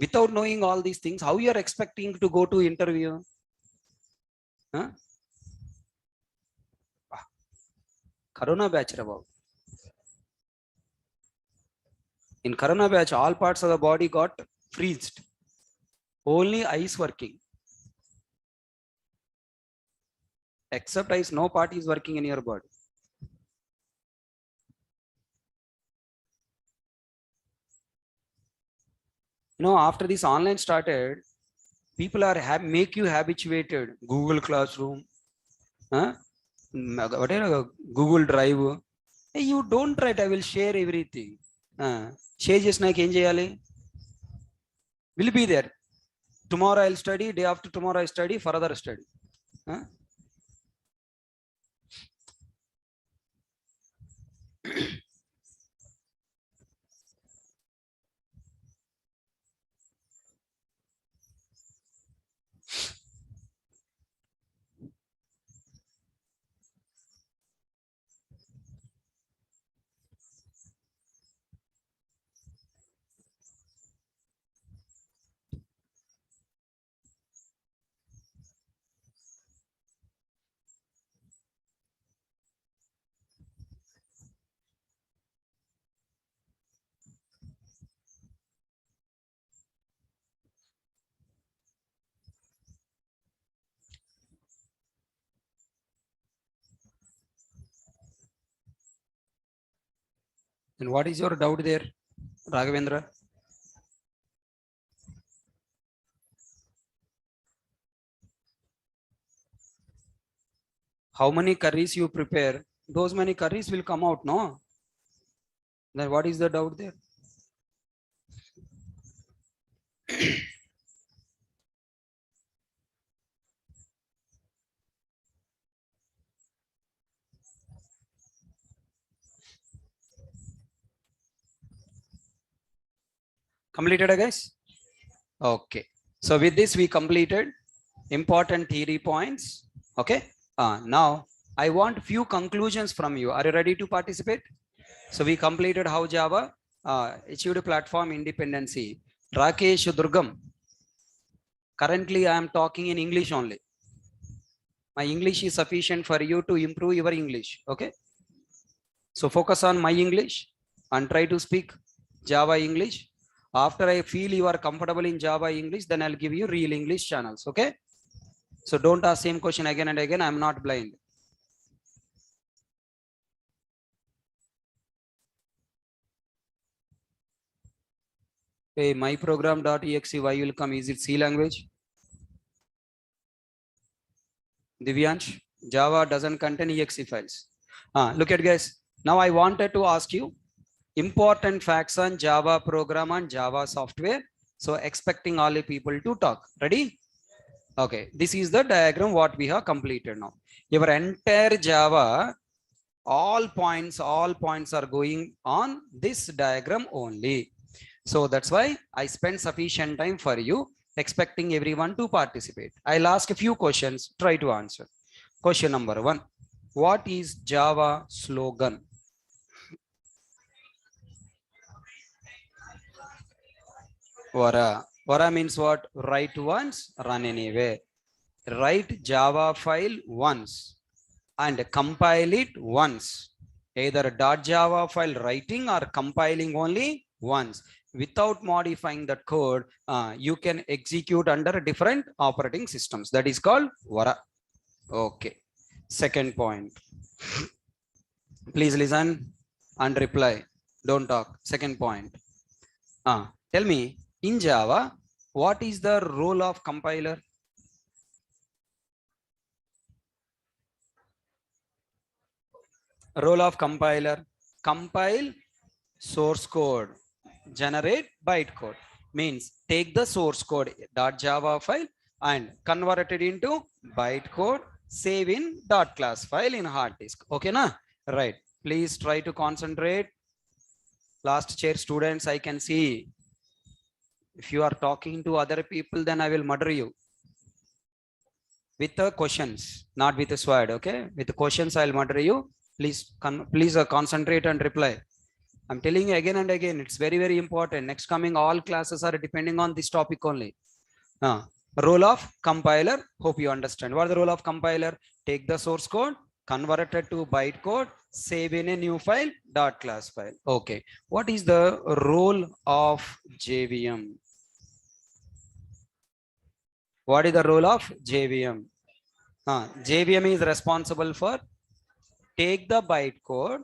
without knowing all these things, how you are expecting to go to interview? Corona batch about. In Corona batch, all parts of the body got freezed. Only eyes working. Except eyes, no part is working in your body. You know, after this online started, people are make you habituated. Google Classroom, whatever, Google Drive. Hey, you don't write, I will share everything. Share just like will be there. Tomorrow I'll study, day after tomorrow I study, further study. And what is your doubt there, Raghavendra? How many curries you prepare, those many curries will come out, no? Then what is the doubt there? Completed, guys? Okay. So with this, we completed important theory points. Okay. Now I want few conclusions from you. Are you ready to participate? So we completed how Java achieved platform independency. Rakesh Durgam. Currently, I am talking in English only. My English is sufficient for you to improve your English. Okay. So focus on my English and try to speak Java English. After I feel you are comfortable in Java English, then I'll give you real English channels. Okay. So don't ask same question again and again. I'm not blind. Hey, myprogram.exe, why will come? Is it C language? Divyansh, Java doesn't contain exe files. Look at guys. Now I wanted to ask you important facts on Java program and Java software. So expecting all the people to talk. Ready? Okay. This is the diagram what we have completed now. Your entire Java, all points are going on this diagram only. So that's why I spent sufficient time for you, expecting everyone to participate. I'll ask a few questions, try to answer. Question number 1. What is Java slogan? Vara. Vara means what? Write once, run anywhere. Write Java file once and compile it once. Either .java file writing or compiling only once. Without modifying that code, you can execute under different operating systems. That is called Vara. Okay. Second point. Please listen and reply. Don't talk. Second point. Tell me, in Java, what is the role of compiler? Role of compiler: compile source code, generate bytecode. Means take the source code .java file and convert it into bytecode, save in .class file in hard disk. Okay, na? Right. Please try to concentrate. Last chair students, I can see. If you are talking to other people, then I will murder you. With the questions, not with the sword. Okay, with the questions, I'll murder you. Please concentrate and reply. I'm telling you again and again, it's very, very important. Next coming all classes are depending on this topic only. Role of compiler. Hope you understand. What is the role of compiler? Take the source code, convert it to bytecode, save in a new file, .class file. Okay. What is the role of JVM? What is the role of JVM? JVM is responsible for take the bytecode,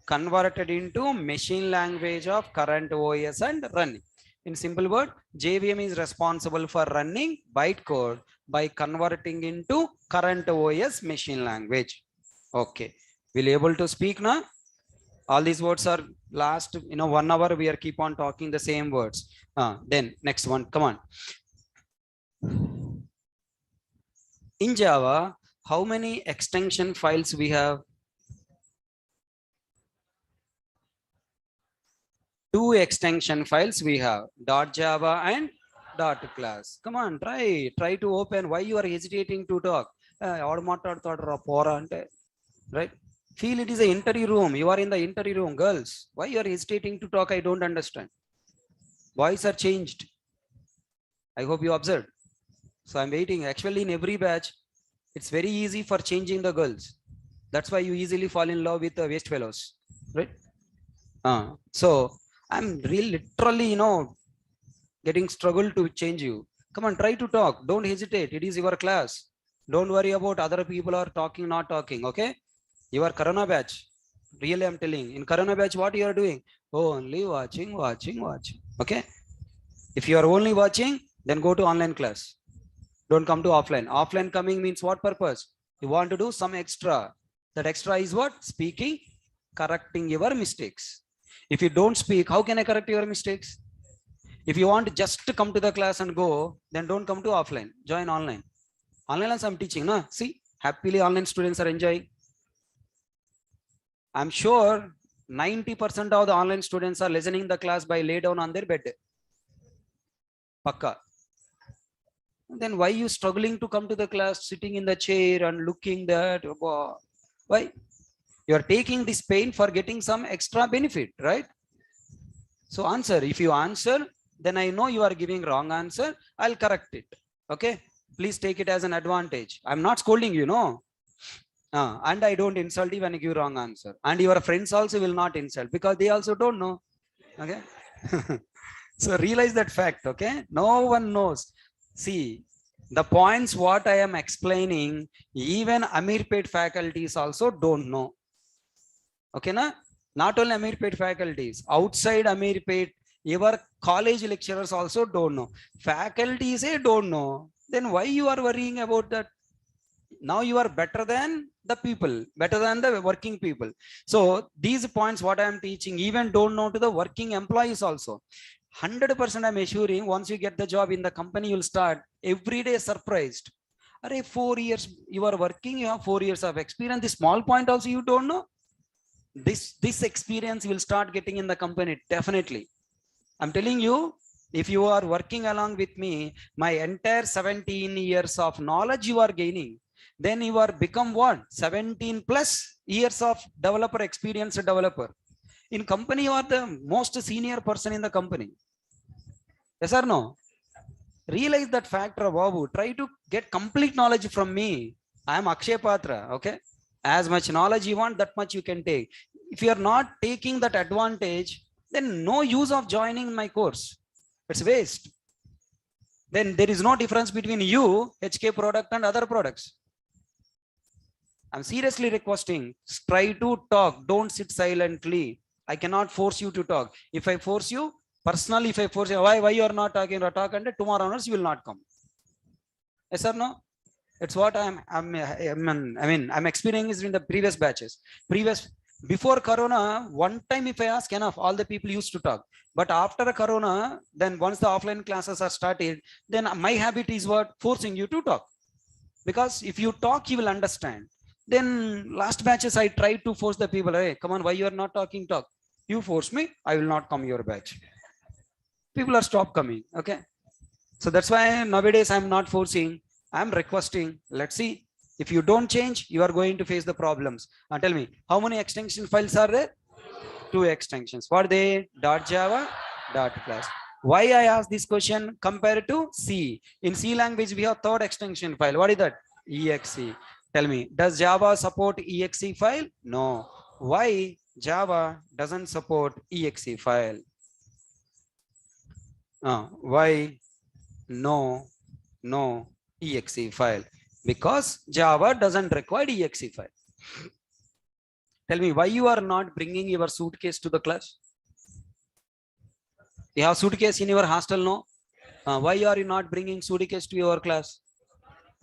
convert it into machine language of current OS and running. In simple word, JVM is responsible for running bytecode by converting into current OS machine language. Okay. Will you able to speak now? All these words are last, 1 hour we are keep on talking the same words. Then next one, come on. In Java, how many extension files we have? 2 extension files we have, .java and .class. Come on, try to open. Why you are hesitating to talk? Right? Feel it is an interview room. You are in the interview room, girls. Why you are hesitating to talk? I don't understand. Voice are changed. I hope you observed. So I'm waiting. Actually, in every batch, it's very easy for changing the girls. That's why you easily fall in love with the waste fellows, right? So I'm literally, getting struggle to change you. Come on, try to talk. Don't hesitate. It is your class. Don't worry about other people are talking, not talking. Okay. Your Corona batch. Really, I'm telling. In Corona batch, what you are doing? Only watching. Okay. If you are only watching, then go to online class. Don't come to offline. Offline coming means what purpose? You want to do some extra. That extra is what? Speaking, correcting your mistakes. If you don't speak, how can I correct your mistakes? If you want just to come to the class and go, then don't come to offline. Join online. Online also I'm teaching. No? See, happily online students are enjoying. I'm sure 90% of the online students are listening the class by lay down on their bed. Pakka. Then why you struggling to come to the class, sitting in the chair and looking that? Why? You are taking this pain for getting some extra benefit, right? So answer. If you answer, then I know you are giving wrong answer. I'll correct it. Okay. Please take it as an advantage. I'm not scolding you, no. And I don't insult you when you give wrong answer. And your friends also will not insult because they also don't know. Okay. So realize that fact. Okay. No one knows. See, The points what I am explaining, even Amirpet faculties also don't know. Okay, na? Not only Amirpet faculties, outside Amirpet, your college lecturers also don't know. Faculty say don't know. Then why you are worrying about that? Now you are better than the people, better than the working people. So these points what I am teaching, even don't know to the working employees also. 100% I'm assuring, once you get the job in the company, you'll start every day surprised. Are 4 years you are working, you have 4 years of experience. This small point also you don't know. This experience will start getting in the company definitely. I'm telling you, if you are working along with me, my entire 17 years of knowledge you are gaining, then you are become what? 17 plus years of developer experience developer. In company, you are the most senior person in the company. Yes or no? Realize that factor, Babu. Try to get complete knowledge from me. I am Akshay Patra. Okay. As much knowledge you want, that much you can take. If you are not taking that advantage, then no use of joining my course. It's waste. Then there is no difference between you, HK product, and other products. I'm seriously requesting, try to talk. Don't sit silently. I cannot force you to talk. If I force you, personally, if I force you, why you are not talking or talk, and tomorrow onwards you will not come. Yes or no? It's what I'm experiencing in the previous batches. Before Corona, one time if I ask enough, all the people used to talk. But after Corona, then once the offline classes are started, then my habit is what? Forcing you to talk. Because if you talk, you will understand. Then last batches, I tried to force the people, hey, come on, why you are not talking, talk. You force me, I will not come your batch. People are stop coming, okay? So that's why nowadays I'm not forcing, I'm requesting. Let's see. If you don't change, you are going to face the problems. Tell me, how many extension files are there? 2 extensions. What are they? .java, .class. Why I ask this question compared to C? In C language, we have third extension file. What is that? exe. Tell me, does Java support exe file? No. Why Java doesn't support exe file? Why no exe file? Because Java doesn't require exe file. Tell me, why you are not bringing your suitcase to the class? You have suitcase in your hostel, no? Why are you not bringing suitcase to your class?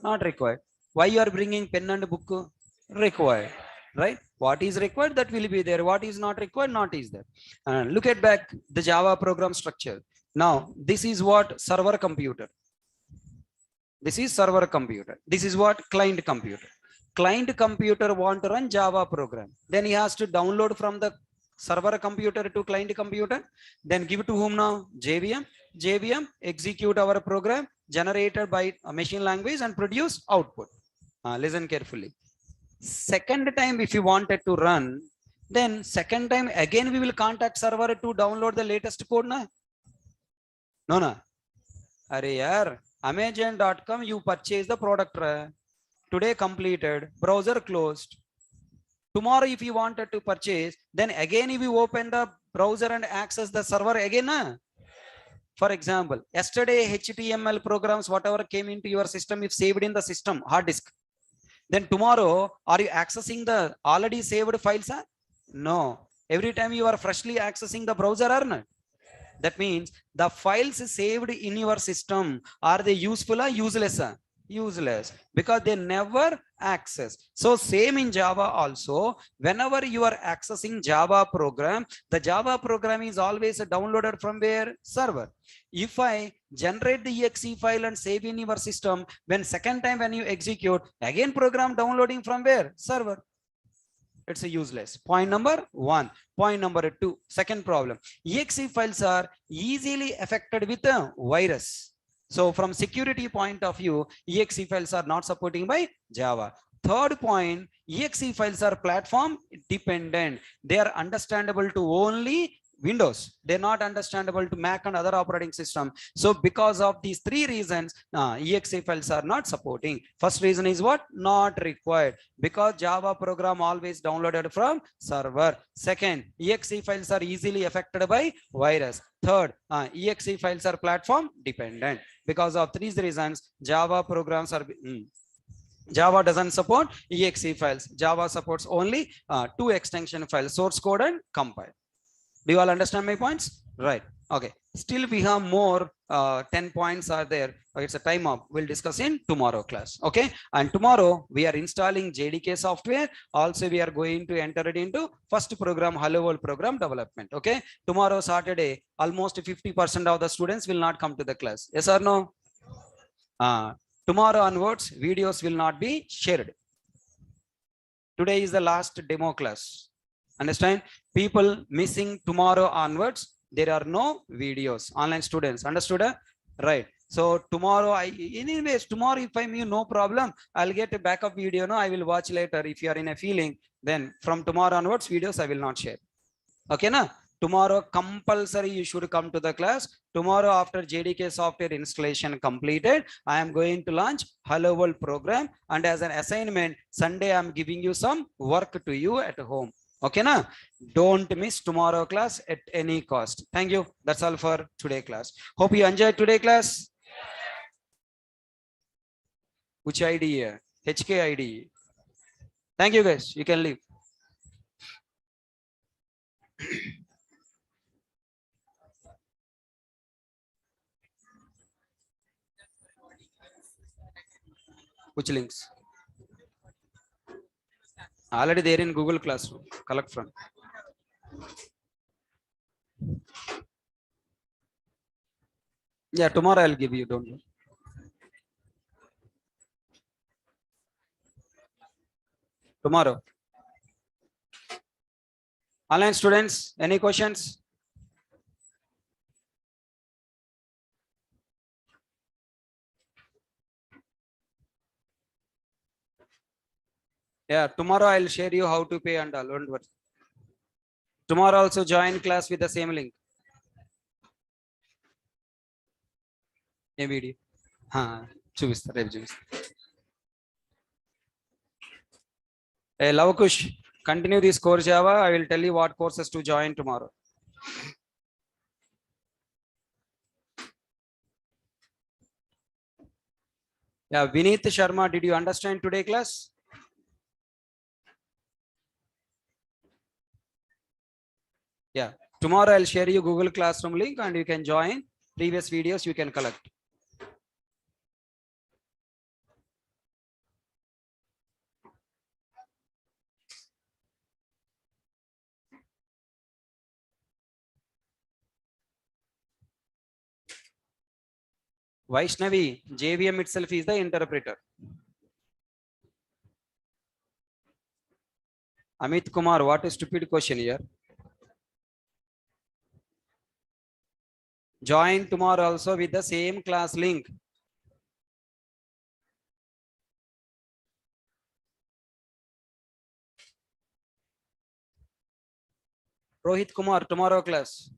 Not required. Why you are bringing pen and book? Required, right? What is required, that will be there. What is not required, not is there. Look at back the Java program structure. Now, this is what server computer. This is server computer. This is what client computer. Client computer want to run Java program. Then he has to download from the server computer to client computer. Then give it to whom now? JVM. JVM execute our program generated by a machine language and produce output. Listen carefully. Second time, if you wanted to run, then second time again we will contact server to download the latest code. Na? No, no. Are yaar, Amazon.com, you purchase the product. Today completed, browser closed. Tomorrow, if you wanted to purchase, then again if you open the browser and access the server again. For example, yesterday HTML programs, whatever came into your system, if saved in the system, hard disk. Then tomorrow, are you accessing the already saved files? No. Every time you are freshly accessing the browser or not? That means the files saved in your system, are they useful or useless? Useless, because they never access. So same in Java also, whenever you are accessing Java program, the Java program is always downloaded from where? Server. If I generate the exe file and save in your system, when second time when you execute, again program downloading from where? Server. It's a useless. Point number 1. Point number 2, second problem, exe files are easily affected with a virus. So from security point of view, exe files are not supporting by Java. Third point, exe files are platform dependent. They are understandable to only Windows. They're not understandable to Mac and other operating system. So because of these three reasons, exe files are not supporting. First reason is what? Not required, because Java program always downloaded from server. Second, exe files are easily affected by virus. Third, exe files are platform dependent. Because of these reasons, Java programs are Java doesn't support exe files. Java supports only two extension files, source code and compile. Do you all understand my points? Right. Okay. Still we have more 10 points are there. It's a time up. We'll discuss in tomorrow class. Okay. And tomorrow we are installing JDK software. Also we are going to enter it into first program, Hello World program development. Okay. Tomorrow Saturday, almost 50% of the students will not come to the class. Yes or no? Tomorrow onwards, videos will not be shared. Today is the last demo class. Understand? People missing tomorrow onwards, there are no videos. Online students, understood? Right. So tomorrow, anyways, tomorrow if I'm you, no problem, I'll get a backup video. No, I will watch later. If you are in a feeling, then from tomorrow onwards, videos I will not share. Okay, na? Tomorrow compulsory you should come to the class. Tomorrow after JDK software installation completed, I am going to launch Hello World program, and as an assignment, Sunday I am giving you some work to you at home. Okay, na? Don't miss tomorrow class at any cost. Thank you. That's all for today class. Hope you enjoyed today class. Which ID here? HK ID. Thank you guys. You can leave. Which links? Already there in Google Classroom. Collect from. Yeah, tomorrow I'll give you. Don't worry. Tomorrow. Online students, any questions? Yeah, tomorrow I'll share you how to pay and all. Don't worry. Tomorrow also join class with the same link. A video. చూపిస్తా రేపు చూపిస్తా. Hey Lavakush, continue this course Java. I will tell you what courses to join tomorrow. Yeah, Vineet Sharma, did you understand today class? Yeah, tomorrow I'll share you Google Classroom link and you can join. Previous videos you can collect. Vaishnavi, JVM itself is the interpreter. Amit Kumar, what a stupid question here. Join tomorrow also with the same class link. Rohit Kumar, tomorrow class.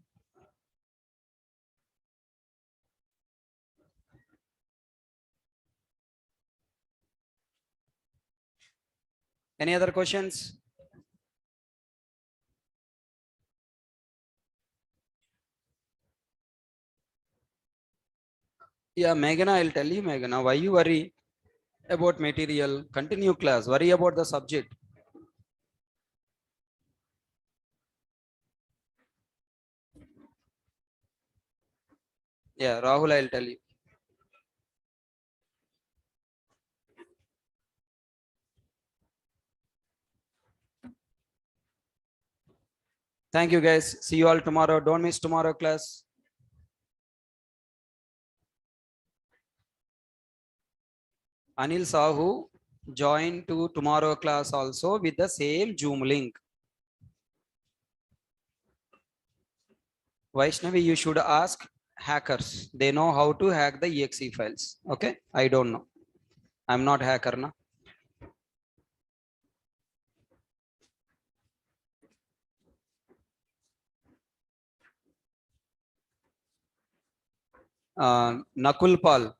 Any other questions? Yeah, Meghana, I'll tell you, Meghana, why you worry about material? Continue class, worry about the subject. Yeah, Rahul, I'll tell you. Thank you guys. See you all tomorrow. Don't miss tomorrow class. Anil Sahu, join to tomorrow class also with the same Zoom link. Vaishnavi, you should ask hackers. They know how to hack the exe files. Okay, I don't know. I'm not hacker na. Nakul Pal,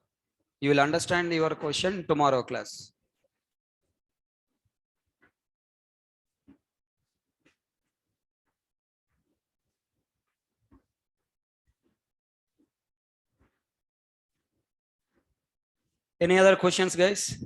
you will understand your question tomorrow class. Any other questions, guys?